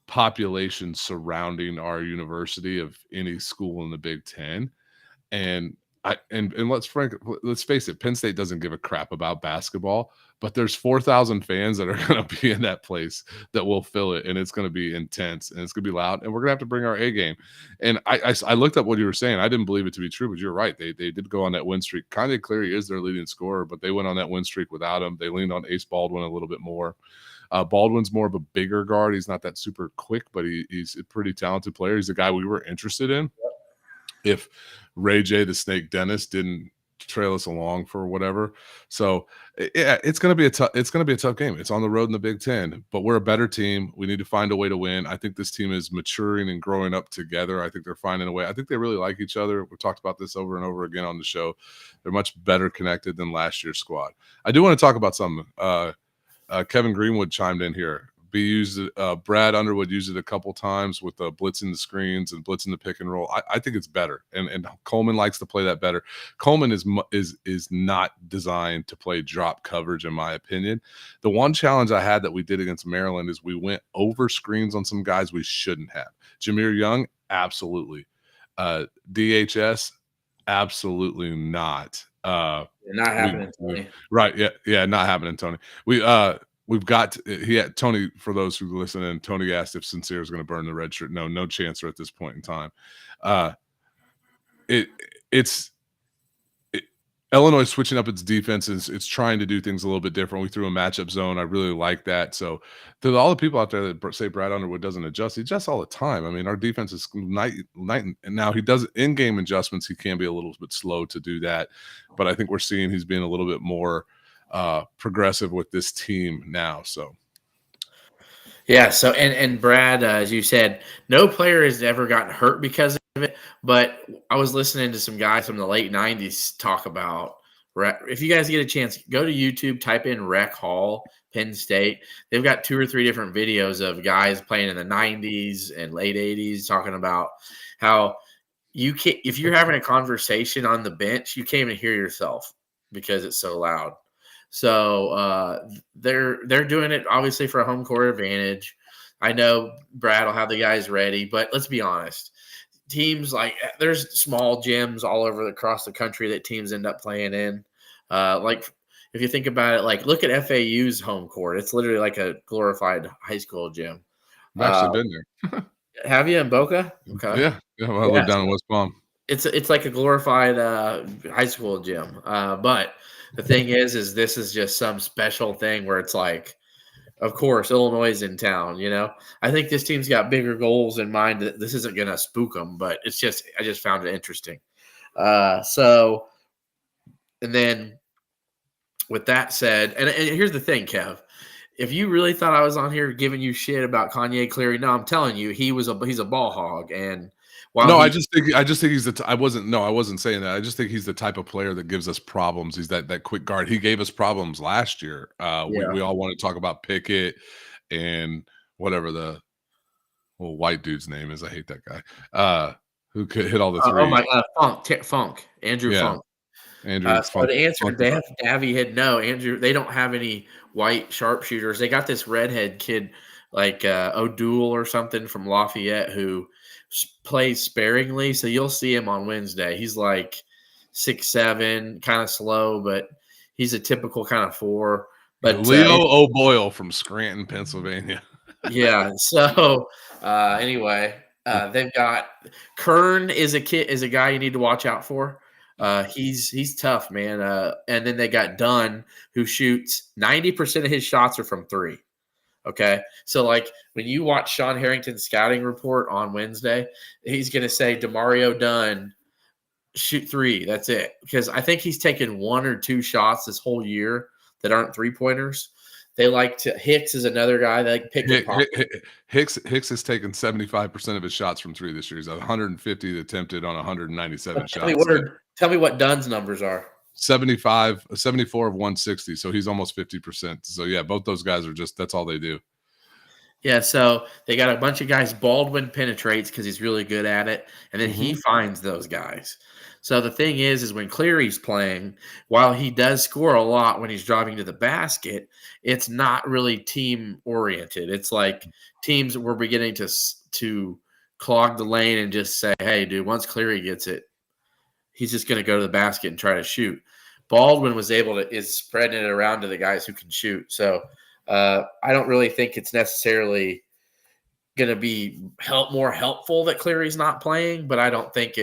populations surrounding our university of any school in the Big Ten, and let's face it, Penn State doesn't give a crap about basketball, but there's 4,000 fans that are going to be in that place that will fill it, and it's going to be intense, and it's going to be loud, and we're going to have to bring our A game. And I looked up what you were saying. I didn't believe it to be true, but you're right. They did go on that win streak. Kanye Cleary is their leading scorer, but they went on that win streak without him. They leaned on Ace Baldwin a little bit more. Baldwin's more of a bigger guard. He's not that super quick, but he's a pretty talented player. He's a guy we were interested in. If Ray J, the Snake Dennis, didn't trail us along for whatever. So yeah, it's going to be a tough game. It's on the road in the Big Ten, but we're a better team. We need to find a way to win. I think this team is maturing and growing up together. I think they're finding a way. I think they really like each other. We've talked about this over and over again on the show. They're much better connected than last year's squad. I do want to talk about something. Kevin Greenwood chimed in here. Brad Underwood used it a couple times with blitzing the screens and blitzing the pick and roll. I think it's better, and Coleman likes to play that better. Coleman is not designed to play drop coverage, in my opinion. The one challenge I had that we did against Maryland is we went over screens on some guys we shouldn't have. Jameer Young, absolutely. DHS, absolutely not. Not happening, Tony. Right? Yeah, not happening, Tony. We've got Tony, for those who listen in, Tony asked if Sincere is going to burn the red shirt. No chance at this point in time. Illinois switching up its defenses. It's trying to do things a little bit different. We threw a matchup zone. I really like that. So to all the people out there that say Brad Underwood doesn't adjust, he adjusts all the time. I mean, our defense is night. And now he does in-game adjustments. He can be a little bit slow to do that. But I think we're seeing he's being a little bit more progressive with this team now. So yeah, so and Brad, as you said, no player has ever gotten hurt because of it, but I was listening to some guys from the late 90s talk about If you guys get a chance, go to YouTube, type in Rec Hall, Penn State. They've got 2 or 3 different videos of guys playing in the 90s and late 80s talking about how you can't, if you're having a conversation on the bench, you can't even hear yourself because it's so loud. So they're doing it obviously for a home court advantage. I know Brad will have the guys ready, but let's be honest. Teams like there's small gyms all over across the country that teams end up playing in. Like if you think about it, like look at FAU's home court. It's literally like a glorified high school gym. I've actually been there. Have you in Boca? Okay. Yeah. Well, I live down in West Palm. It's like a glorified high school gym. But the thing is this is just some special thing where it's like, of course, Illinois is in town. I think this team's got bigger goals in mind. That this isn't going to spook them, but I just found it interesting. So, and then with that said, and here's the thing, Kev. If you really thought I was on here giving you shit about Kanye Cleary, no, I'm telling you, he's a ball hog. And I just think he's I wasn't saying that. I just think he's the type of player that gives us problems. He's that quick guard. He gave us problems last year. We all want to talk about Pickett and whatever the white dude's name is. I hate that guy. Who could hit all the threes. Oh my God, Funk, Andrew Funk. So to answer Davy had no, Andrew, they don't have any white sharpshooters. They got this redhead kid like O'Doul or something from Lafayette who plays sparingly. So you'll see him on Wednesday. He's like 6'7", kind of slow, but he's a typical kind of 4. But Leo O'Boyle from Scranton, Pennsylvania. Yeah. So anyway, they've got Kern is a guy you need to watch out for. He's tough, man. And then they got Dunn, who shoots 90% of his shots are from 3. Okay. So like when you watch Sean Harrington's scouting report on Wednesday, he's going to say DeMario Dunn shoot 3. That's it. Because I think he's taken 1 or 2 shots this whole year that aren't 3-pointers. They like to Hicks is another guy that pick and pop. Hicks has taken 75% of his shots from 3 this year. He's 150 attempted on 197 shots. Tell me what Dunn's numbers are. 74 of 160. So he's almost 50%. So yeah, both those guys are that's all they do. Yeah, so they got a bunch of guys. Baldwin penetrates because he's really good at it, and then he finds those guys. So the thing is when Cleary's playing, while he does score a lot when he's driving to the basket, it's not really team-oriented. It's like teams were beginning to clog the lane and just say, hey, dude, once Cleary gets it, he's just going to go to the basket and try to shoot. Baldwin is spreading it around to the guys who can shoot. So I don't really think it's necessarily going to be more helpful that Cleary's not playing, but I don't think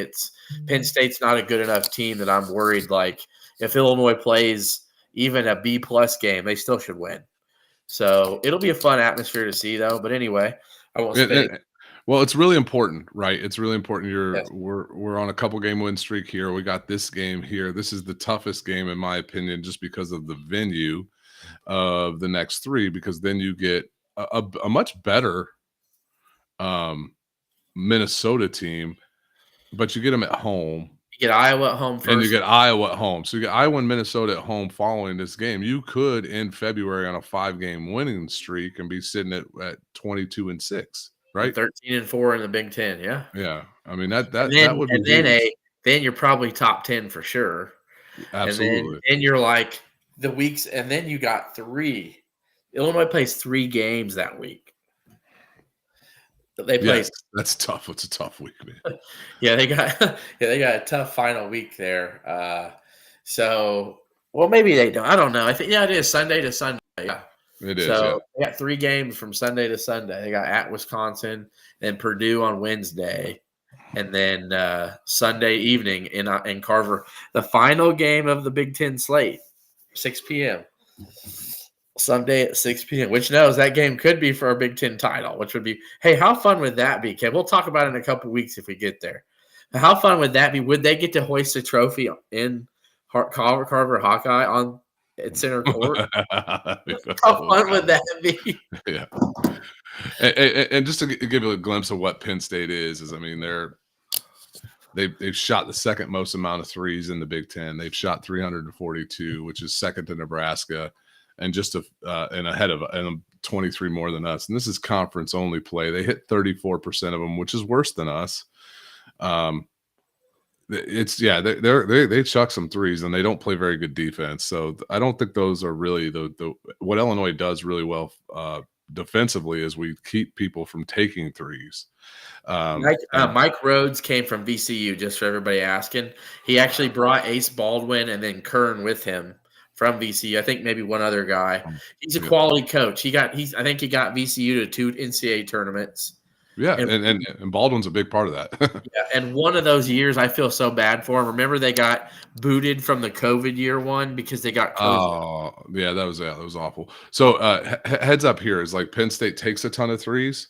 Penn State's not a good enough team that I'm worried. Like if Illinois plays even a B+ game, they still should win. So it'll be a fun atmosphere to see though. But anyway, I won't spend Well, it's really important, right? It's really important. We're on a couple game win streak here. We got this game here. This is the toughest game, in my opinion, just because of the venue of the next 3, because then you get a much better Minnesota team, but you get them at home. You get Iowa at home first. And you get Iowa at home. So you get Iowa and Minnesota at home following this game. You could end February on a 5-game winning streak and be sitting at 22-6. Right, 13-4 in the Big Ten, yeah. Yeah, I mean that would be. Then you're probably top 10 for sure. Absolutely. And you're like the weeks, and then you got 3. Illinois plays 3 games that week. They play. That's tough. It's a tough week, man. They got a tough final week there. So maybe they don't. I don't know. I think it is Sunday to Sunday. Yeah. It is. So they got 3 games from Sunday to Sunday. They got at Wisconsin and Purdue on Wednesday, and then Sunday evening in Carver, the final game of the Big Ten slate, 6 p.m. Sunday at 6 p.m. Which knows that game could be for our Big Ten title, which would be, hey, how fun would that be, Kev? We'll talk about it in a couple weeks if we get there. How fun would that be? Would they get to hoist a trophy in Carver Hawkeye at center court? How fun would that be? Yeah. And just to give you a glimpse of what Penn State is I mean, They've shot the second most amount of threes in the Big Ten. They've shot 342, which is second to Nebraska, and and ahead of and 23 more than us. And this is conference only play. They hit 34% of them, which is worse than us. They chuck some threes and they don't play very good defense. So I don't think those are really the what Illinois does really well defensively is we keep people from taking threes. Mike Rhodes came from VCU, just for everybody asking. He actually brought Ace Baldwin and then Kern with him from VCU. I think maybe one other guy. He's a quality coach. I think he got VCU to 2 NCAA tournaments. Yeah, and Baldwin's a big part of that. Yeah, and one of those years, I feel so bad for him. Remember, they got booted from the COVID year one because they got COVID. Oh, yeah, that was awful. So heads up here is like Penn State takes a ton of threes.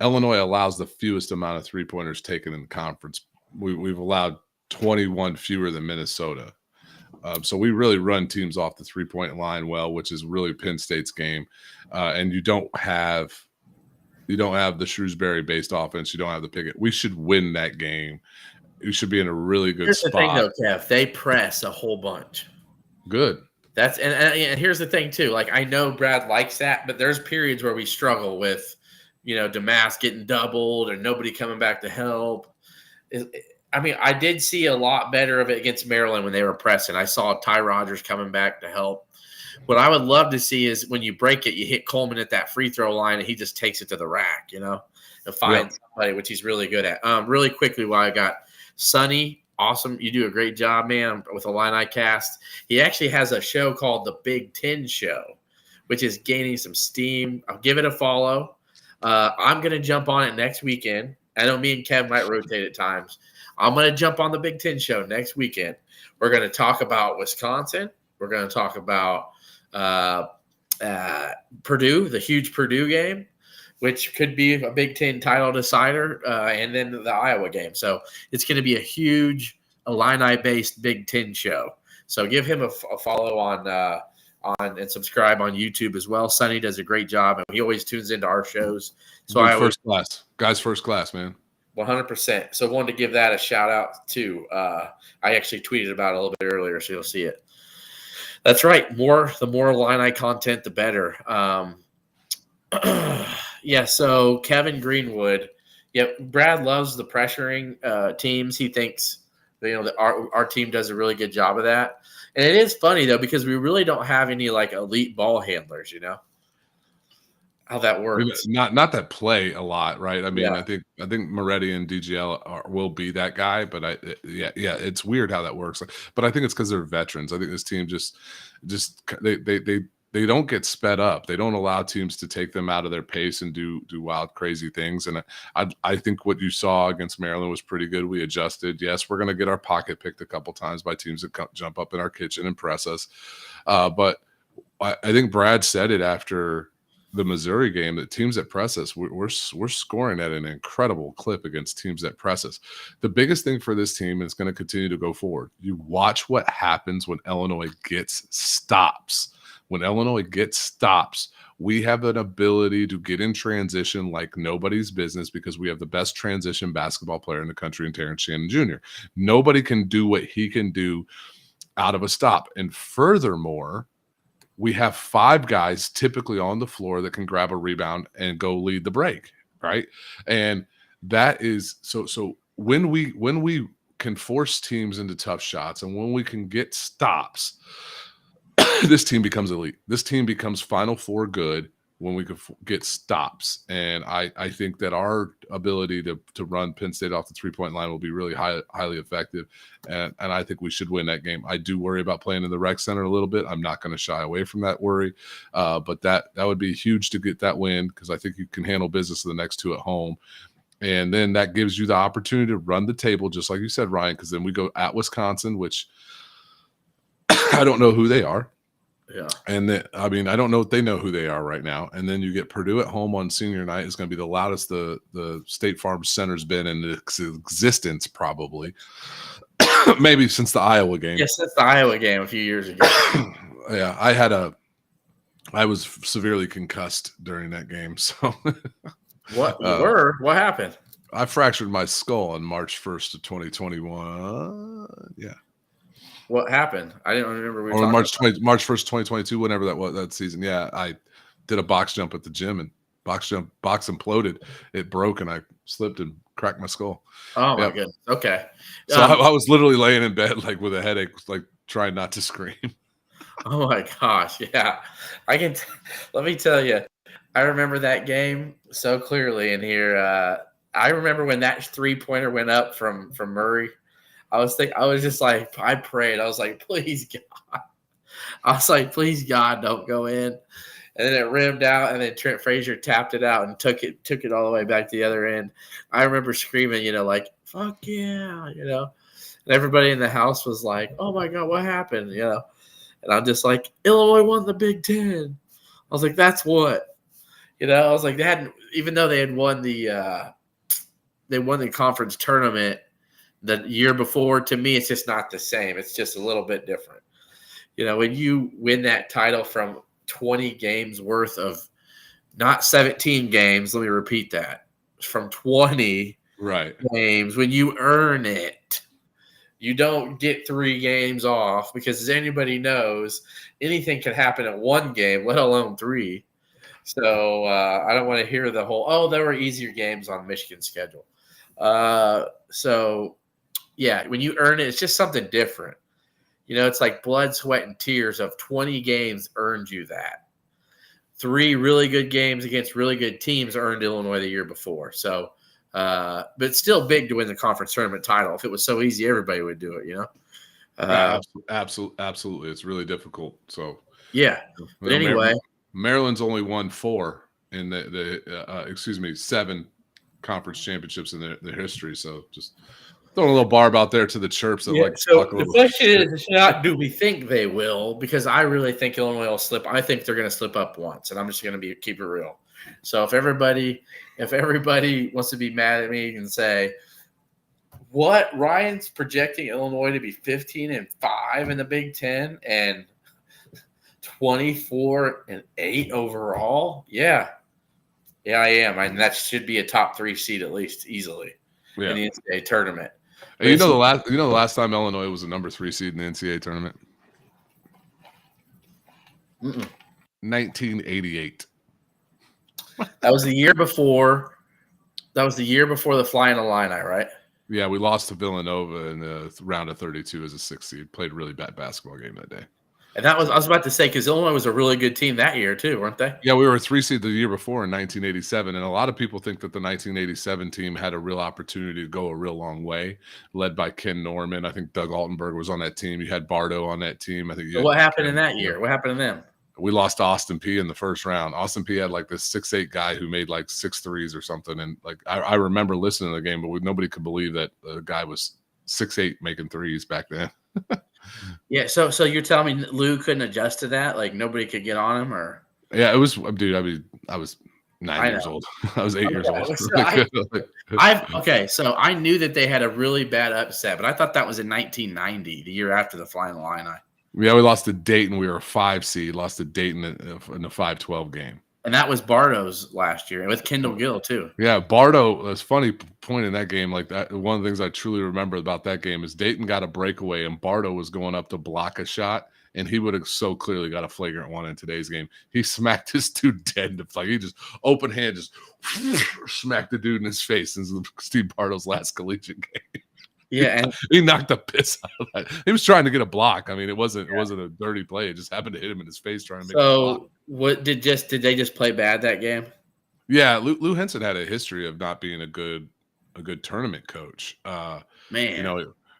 Illinois allows the fewest amount of three-pointers taken in the conference. We've allowed 21 fewer than Minnesota. So we really run teams off the three-point line well, which is really Penn State's game. And you don't have the Shrewsbury-based offense. You don't have the Pickett. We should win that game. We should be in a really good spot. Here's the thing, though, Kev. They press a whole bunch. Good. And here's the thing, too. Like, I know Brad likes that, but there's periods where we struggle with, Damas getting doubled and nobody coming back to help. I mean, I did see a lot better of it against Maryland when they were pressing. I saw Ty Rogers coming back to help. What I would love to see is when you break it, you hit Coleman at that free throw line and he just takes it to the rack, and finds somebody, which he's really good at. Really quickly, while I got Sonny, awesome. You do a great job, man, with Illini Cast. He actually has a show called The Big Ten Show, which is gaining some steam. I'll give it a follow. I'm going to jump on it next weekend. I know me and Kev might rotate at times. I'm going to jump on the Big Ten Show next weekend. We're going to talk about Wisconsin. We're going to talk about Purdue, the huge Purdue game, which could be a Big Ten title decider, and then the Iowa game. So it's going to be a huge Illini-based Big Ten show. So give him a follow on and subscribe on YouTube as well. Sonny does a great job, and he always tunes into our shows. So first class, man. 100%. So I wanted to give that a shout out too. I actually tweeted about it a little bit earlier, so you'll see it. That's right. The more Illini content, the better. So Kevin Greenwood. Brad loves the pressuring teams. He thinks that our team does a really good job of that. And it is funny though, because we really don't have any like elite ball handlers, how that works. Not that play a lot, right? I mean, I think Moretti and DGL will be that guy, but it's weird how that works. But I think it's because they're veterans. I think this team just they don't get sped up. They don't allow teams to take them out of their pace and do wild, crazy things. And I think what you saw against Maryland was pretty good. We adjusted. Yes, we're going to get our pocket picked a couple times by teams that jump up in our kitchen and press us. But I think Brad said it after the Missouri game that teams that press us, we're scoring at an incredible clip against teams that press us. The biggest thing for this team is going to continue to go forward. You watch what happens when Illinois gets stops. When Illinois gets stops, we have an ability to get in transition like nobody's business because we have the best transition basketball player in the country in Terrence Shannon Jr. Nobody can do what he can do out of a stop. And furthermore, we have 5 guys typically on the floor that can grab a rebound and go lead the break, right? And that is so when we can force teams into tough shots and when we can get stops, this team becomes elite. This team becomes Final Four good when we can get stops. And I think that our ability to run Penn State off the three-point line will be really highly effective. And I think we should win that game. I do worry about playing in the rec center a little bit. I'm not going to shy away from that worry. But that would be huge to get that win because I think you can handle business of the next 2 at home. And then that gives you the opportunity to run the table, just like you said, Ryan, because then we go at Wisconsin, which I don't know who they are. Yeah. And then, I mean, I don't know if they know who they are right now. And then you get Purdue at home on senior night. It's going to be the loudest the State Farm Center's been in its existence, probably. Maybe since the Iowa game. Yes, since the Iowa game a few years ago. Yeah, I was severely concussed during that game. So what happened? I fractured my skull on March 1st of 2021. Yeah. What happened? I didn't remember we were Or talking March about. 1st, 2022, whenever that was, that season. Yeah, I did a box jump at the gym, and box imploded. It broke, and I slipped and cracked my skull. Oh my Yep. goodness. Okay. So I was literally laying in bed, like, with a headache, like, trying not to scream. Oh my gosh. Yeah. Let me tell you, I remember that game so clearly in here. I remember when that 3-pointer went up from Murray. I was just like, I prayed. I was like, please God. I was like, please God, don't go in. And then it rimmed out, and then Trent Frazier tapped it out and took it all the way back to the other end. I remember screaming, like, fuck yeah, And everybody in the house was like, oh my God, what happened? And I'm just like, Illinois won the Big Ten. I was like, that's what. I was like, even though they had won the conference tournament the year before, to me, it's just not the same. It's just a little bit different. When you win that title from 20 games worth of, not 17 games, let me repeat that, from 20 games, when you earn it, you don't get 3 games off, because as anybody knows, anything can happen at 1 game, let alone 3. So I don't want to hear the whole, there were easier games on Michigan's schedule. So, yeah, when you earn it, it's just something different. It's like blood, sweat, and tears of 20 games earned you that. 3 really good games against really good teams earned Illinois the year before. So, but it's still big to win the conference tournament title. If it was so easy, everybody would do it, Absolutely. It's really difficult. So, yeah. But anyway. Maryland's only won 4 in the 7 conference championships in their history. So just throwing a little barb out there to the Terps that like to talk a little. The question is not, do we think they will? Because I really think Illinois will slip. I think they're going to slip up once, and I'm just going to keep it real. So if everybody wants to be mad at me and say, what, Ryan's projecting Illinois to be 15-5 in the Big Ten and 24-8 overall, yeah, I am. And that should be a top 3 seed at least, easily, in the NCAA tournament. Hey, the last time Illinois was a number 3 seed in the NCAA tournament? 1988. That was the year before. That was the year before the Flying Illini, right? Yeah, we lost to Villanova in the round of 32 as a 6th seed. Played a really bad basketball game that day. And I was about to say, because Illinois was a really good team that year too, weren't they? Yeah, we were a 3 seed the year before in 1987, and a lot of people think that the 1987 team had a real opportunity to go a real long way, led by Ken Norman. I think Doug Altenberg was on that team. You had Bardo on that team. I think. So what happened in that year? What happened to them? We lost to Austin Peay in the first round. Austin Peay had like this 6'8" guy who made like 6 threes or something, and like I remember listening to the game, but nobody could believe that the guy was 6'8" making threes back then. Yeah, so you're telling me Lou couldn't adjust to that? Like nobody could get on him, or? Yeah, it was, dude. I mean, I was 9 years old. I was 8 years old. So I knew that they had a really bad upset, but I thought that was in 1990, the year after the Flying Illini. Yeah, we lost to Dayton. We were a 5 seed. Lost to Dayton in the 5-12 game. And that was Bardo's last year, with Kendall Gill too. Yeah, Bardo. That's funny point in that game. Like that, one of the things I truly remember about that game is Dayton got a breakaway, and Bardo was going up to block a shot, and he would have so clearly got a flagrant one in today's game. He smacked his dude dead. Like he just open hand, just smacked the dude in his face. This is Steve Bardo's last collegiate game. Yeah, and he knocked the piss out of that. He was trying to get a block. I mean, it wasn't a dirty play. It just happened to hit him in his face trying to make a block. What did they just play bad that game? Yeah, Lou Henson had a history of not being a good tournament coach. Man,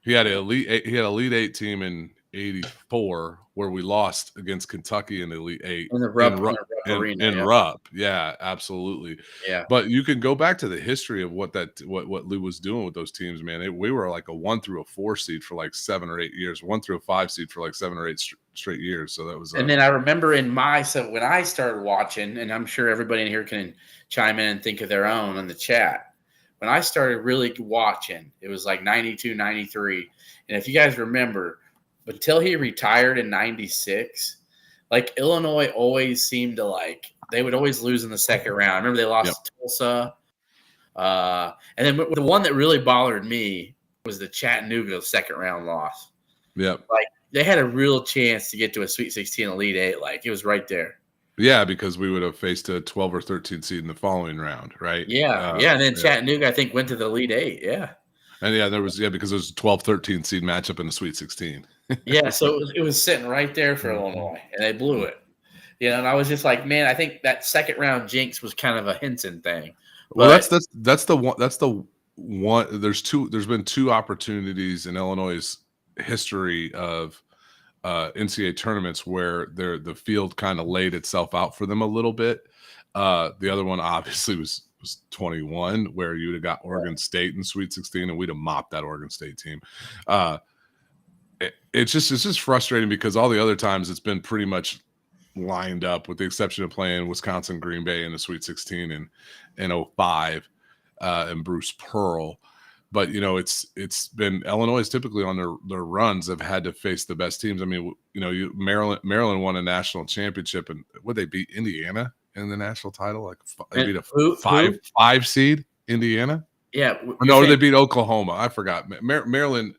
he had an Elite 8 team in '84 where we lost against Kentucky in the Elite 8 in the Rupp Arena. In Rupp. Yeah, absolutely. Yeah. But you can go back to the history of what Lou was doing with those teams, man. We were like a 1 through a 4 seed for like 7 or 8 years, 1 through a 5 seed for like 7 or 8 straight years. So that was. And then I remember when I started watching, and I'm sure everybody in here can chime in and think of their own in the chat. When I started really watching, it was like 92, 93. And if you guys remember, until he retired in 96, like Illinois always seemed to they would always lose in the second round. I remember they lost to Tulsa. And then the one that really bothered me was the Chattanooga second round loss. Yep. Like they had a real chance to get to a Sweet 16 Elite 8. Like it was right there. Yeah, because we would have faced a 12 or 13 seed in the following round, right? Yeah. And then Chattanooga, I think, went to the Elite 8. Yeah. And because there was a 12-13 seed matchup in the Sweet 16. Yeah. So it was sitting right there for Illinois, and they blew it. And I was just like, man, I think that second round jinx was kind of a Henson thing. Well, that's the one. That's the one. There's been two opportunities in Illinois' history of NCAA tournaments where the field kind of laid itself out for them a little bit. The other one obviously was 21, where you would have got Oregon State in Sweet 16, and we'd have mopped that Oregon State team. It's just frustrating because all the other times it's been pretty much lined up, with the exception of playing Wisconsin Green Bay in the Sweet 16 in 05 and Bruce Pearl. But it's been Illinois is typically on their runs have had to face the best teams. I mean, Maryland won a national championship, and would they beat Indiana in the national title? Like they beat a five seed Indiana. Yeah, no, they beat Oklahoma. I forgot. Maryland.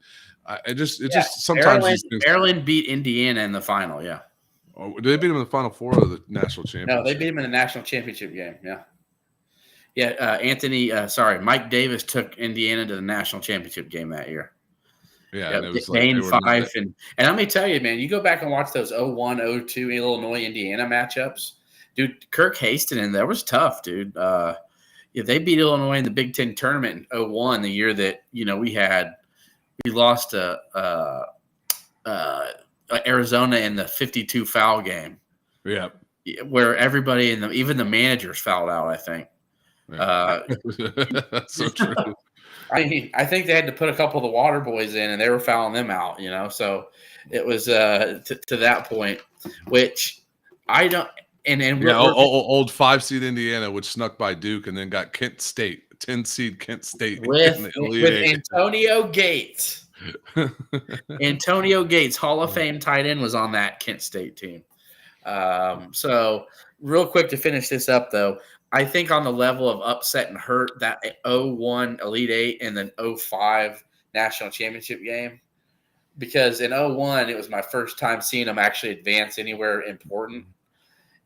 Sometimes Maryland beat Indiana in the final. Yeah. Oh, did they beat them in the Final Four of the national championship? No, they beat them in the national championship game. Yeah. Yeah, Mike Davis took Indiana to the national championship game that year. Yeah, and it was Dane Fife. And let me tell you, man, you go back and watch those 01, 02 Illinois, Indiana matchups. Dude, Kirk Haston, that was tough, dude. They beat Illinois in the Big Ten tournament in 01, the year that, we lost to Arizona in the 52 foul game. Yeah. Where everybody even the managers fouled out, I think. That's so true. I think they had to put a couple of the water boys in, and they were fouling them out, So it was to that point, which I don't. Old 5-seed Indiana, which snuck by Duke and then got Kent State, 10-seed Kent State with Antonio Gates. Antonio Gates, Hall of Fame tight end, was on that Kent State team. So real quick to finish this up, though, I think on the level of upset and hurt, that 01 Elite 8 and then 05 national championship game, because in 01 it was my first time seeing them actually advance anywhere important.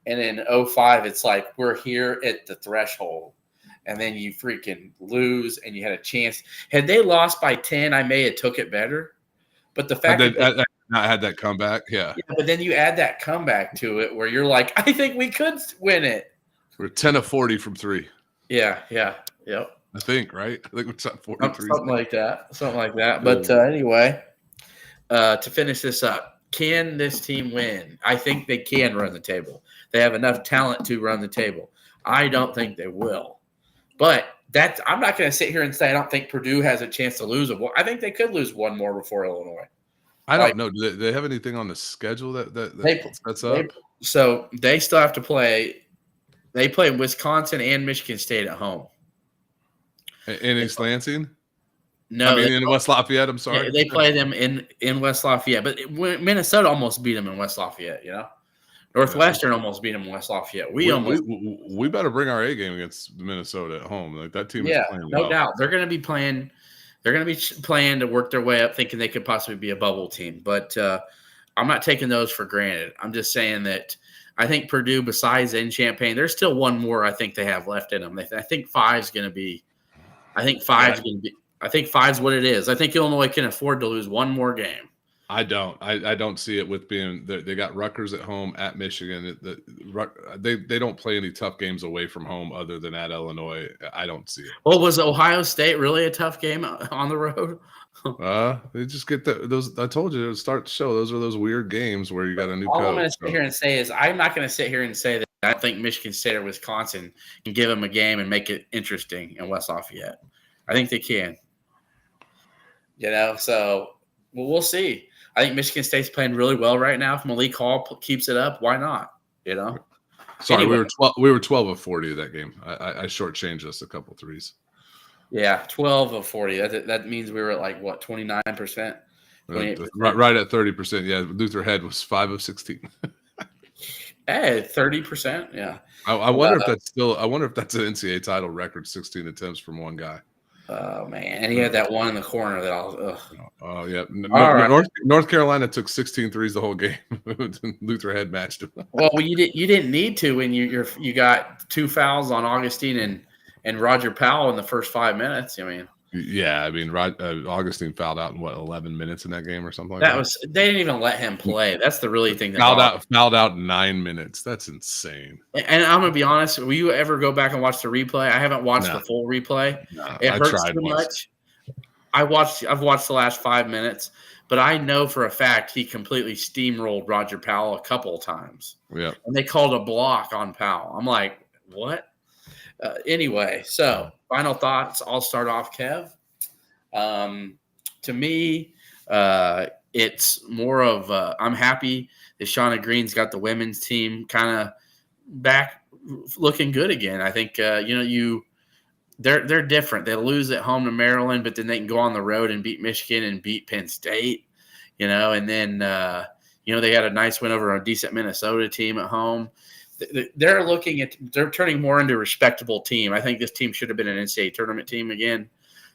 And in 05, it's like we're here at the threshold, and then you freaking lose, and you had a chance. Had they lost by 10, I may have took it better. But the fact that not had that comeback, yeah. But then you add that comeback to it, where you're like, I think we could win it. We're 10 of 40 from 3. Yeah, yep. I think, right? I think we're 43. Something like that. But anyway, to finish this up, can this team win? I think they can run the table. They have enough talent to run the table. I don't think they will. But I'm not going to sit here and say I don't think Purdue has a chance to lose. I think they could lose one more before Illinois. I don't know. Do they have anything on the schedule that sets up? So they still have to play. They play Wisconsin and Michigan State at home. In East Lansing? No, in West Lafayette. I'm sorry. They play them in West Lafayette, but Minnesota almost beat them in West Lafayette. Northwestern almost beat them in West Lafayette. We better bring our A game against Minnesota at home. Like that team is playing well. No doubt. They're going to be playing. They're going to be playing to work their way up, thinking they could possibly be a bubble team. But I'm not taking those for granted. I'm just saying that I think Purdue, besides in Champaign, there's still one more I think they have left in them. I think five's going to be. I think five's what it is. I think Illinois can afford to lose one more game. I don't. I don't see it with being. They got Rutgers at home, at Michigan. They don't play any tough games away from home other than at Illinois. I don't see it. Well, was Ohio State really a tough game on the road? They just get those. I told you to start the show. Those are those weird games where you got a new coach. All I'm going to sit here and say is I'm not going to sit here and say that I think Michigan State or Wisconsin can give them a game and make it interesting in West Lafayette. I think they can. So we'll see. I think Michigan State's playing really well right now. If Malik Hall keeps it up, why not? Sorry, anyway. we were 12 of 40 that game. I shortchanged us a couple threes. Yeah, 12 of 40. That means we were at like what, 29%? Right at 30%. Yeah, Luther Head was 5 of 16. Hey, 30%. Yeah. I wonder if that's still. I wonder if that's an NCAA title record, 16 attempts from one guy. Oh man, and he had that one in the corner that I'll. Ugh. Oh yeah, All right. North Carolina took 16 threes the whole game. Luther head matched him. Well, you didn't need to when you got 2 fouls on Augustine and Roger Powell in the first 5 minutes. I mean, yeah, I mean, Augustine fouled out in 11 minutes in that game or something like that that. was they didn't even let him play. That's the really thing that fouled out 9 minutes. That's insane. And I'm gonna be honest. Will you ever go back and watch the replay? I haven't watched the full replay. No, It hurts too much. I've watched the last 5 minutes, but I know for a fact he completely steamrolled Roger Powell a couple of times. Yeah, and they called a block on Powell. I'm like, what? Anyway, so final thoughts. I'll start off, Kev. To me, it's more of I'm happy that Shauna Green's got the women's team kind of back looking good again. I think they're different. They lose at home to Maryland, but then they can go on the road and beat Michigan and beat Penn State. And then they had a nice win over a decent Minnesota team at home. They're turning more into a respectable team. I think this team should have been an NCAA tournament team again,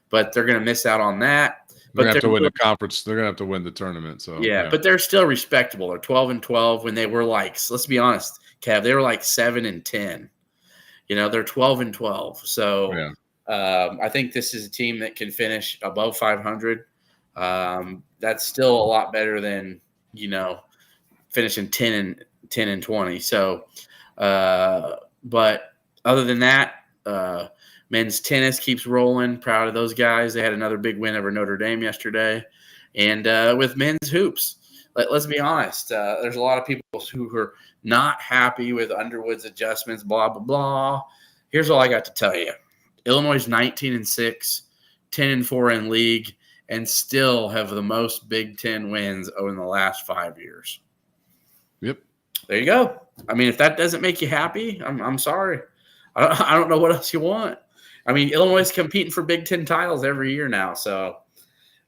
but they're going to miss out on that. They're going to have to win the conference. They're going to have to win the tournament. So yeah, but they're still respectable. They're 12-12 when they were like, let's be honest, Kev, they were like 7-10. They're 12-12. So I think this is a team that can finish above 500. That's still a lot better than finishing 10-20. So, but other than that, men's tennis keeps rolling. Proud of those guys. They had another big win over Notre Dame yesterday. And with men's hoops, let's be honest, there's a lot of people who are not happy with Underwood's adjustments, blah, blah, blah. Here's all I got to tell you. Illinois is 19-6, 10-4 in league, and still have the most Big Ten wins over the last 5 years. Yep. There you go. I mean, if that doesn't make you happy, I'm sorry. I don't know what else you want. I mean, Illinois is competing for Big Ten titles every year now, so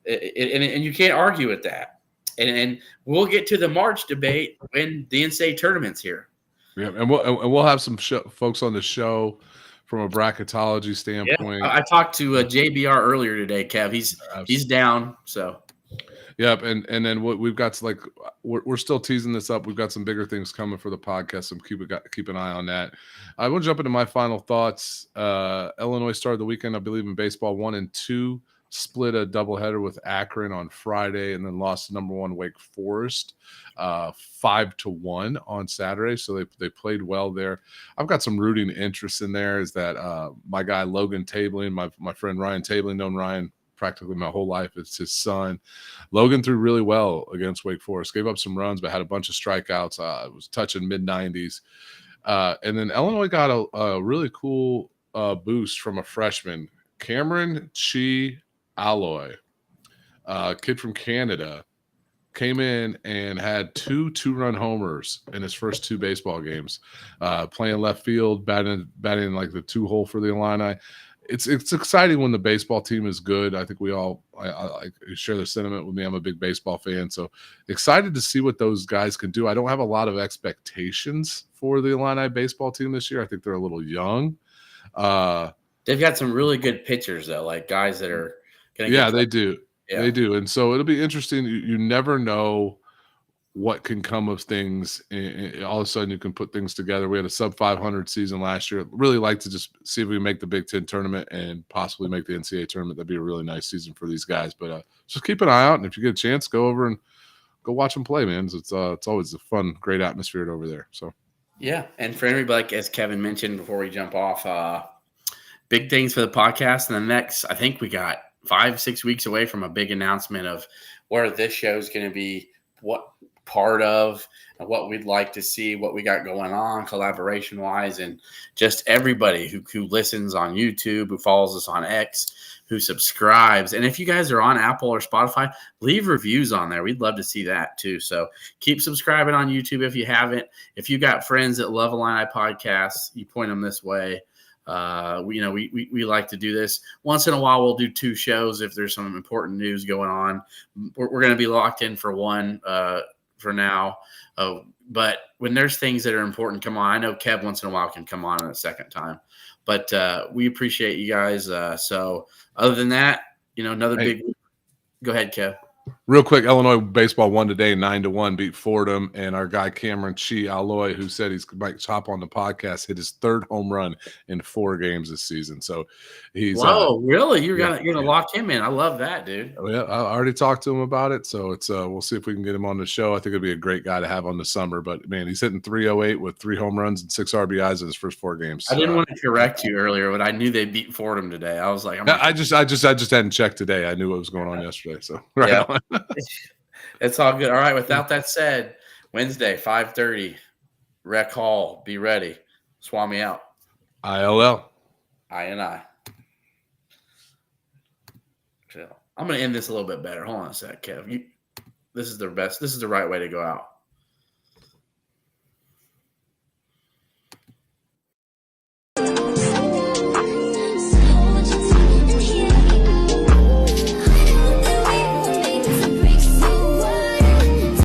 and you can't argue with that. And we'll get to the March debate when the NCAA tournament's here. Yeah, and we'll have some folks on the show from a bracketology standpoint. Yeah, I talked to JBR earlier today, Kev. He's down, so. Yep, and then what we've got we're still teasing this up. We've got some bigger things coming for the podcast, so keep an eye on that. I will jump into my final thoughts. Illinois started the weekend, I believe, in baseball 1-2, split a doubleheader with Akron on Friday, and then lost to number 1 Wake Forest 5-1 on Saturday. So they played well there. I've got some rooting interest in there. Is that my guy Logan Tabling, my friend Ryan Tabling, known Ryan practically my whole life. It's his son. Logan threw really well against Wake Forest, gave up some runs, but had a bunch of strikeouts. It was touching mid-90s. And then Illinois got a really cool boost from a freshman, Cameron Chi Alloy, kid from Canada, came in and had 2 two-run homers in his first 2 baseball games, playing left field, batting like the 2-hole for the Illini. It's exciting when the baseball team is good. I think we all I share the sentiment with me. I'm a big baseball fan, so excited to see what those guys can do. I don't have a lot of expectations for the Illini baseball team this year. I think they're a little young. They've got some really good pitchers, though, like guys that are going to get they do. Yeah. They do. And so it'll be interesting. You never know what can come of things. And all of a sudden you can put things together. We had a sub 500 season last year. Really like to just see if we can make the Big Ten tournament and possibly make the NCAA tournament. That'd be a really nice season for these guys. But just keep an eye out. And if you get a chance, go over and go watch them play, man. It's always a fun, great atmosphere over there. So, yeah. And for everybody, like as Kevin mentioned before we jump off, big things for the podcast. And the next, I think we got 5-6 weeks away from a big announcement of where this show is going to be, what part of, and what we'd like to see, what we got going on collaboration wise, and just everybody who listens on YouTube, who follows us on X, who subscribes. And if you guys are on Apple or Spotify, leave reviews on there. We'd love to see that too. So keep subscribing on YouTube if you haven't. If you got friends that love Illini podcasts, you point them this way. We like to do this once in a while. We'll do 2 shows if there's some important news going on. We're going to be locked in for one for now. But when there's things that are important, come on. I know Kev once in a while can come on a second time, but we appreciate you guys. So other than that, another big. Go ahead, Kev. Real quick, Illinois baseball won today 9-1, beat Fordham, and our guy Cameron Chi Alloy, who said he's might hop on the podcast, hit his 3rd home run in 4 games this season. So he's really? You're gonna lock him in. I love that, dude. Yeah, I already talked to him about it, so it's we'll see if we can get him on the show. I think it'd be a great guy to have on the summer. But man, he's hitting 308 with 3 home runs and 6 RBIs in his first 4 games. I didn't want to correct you earlier, but I knew they beat Fordham today. I was like, I just hadn't checked today. I knew what was going on yesterday. So right on. It's all good. All right. Without that said, Wednesday, 5:30, Rec Hall. Be ready. Swami out. ILL. I. I'm going to end this a little bit better. Hold on a sec, Kev. This is the best. This is the right way to go out.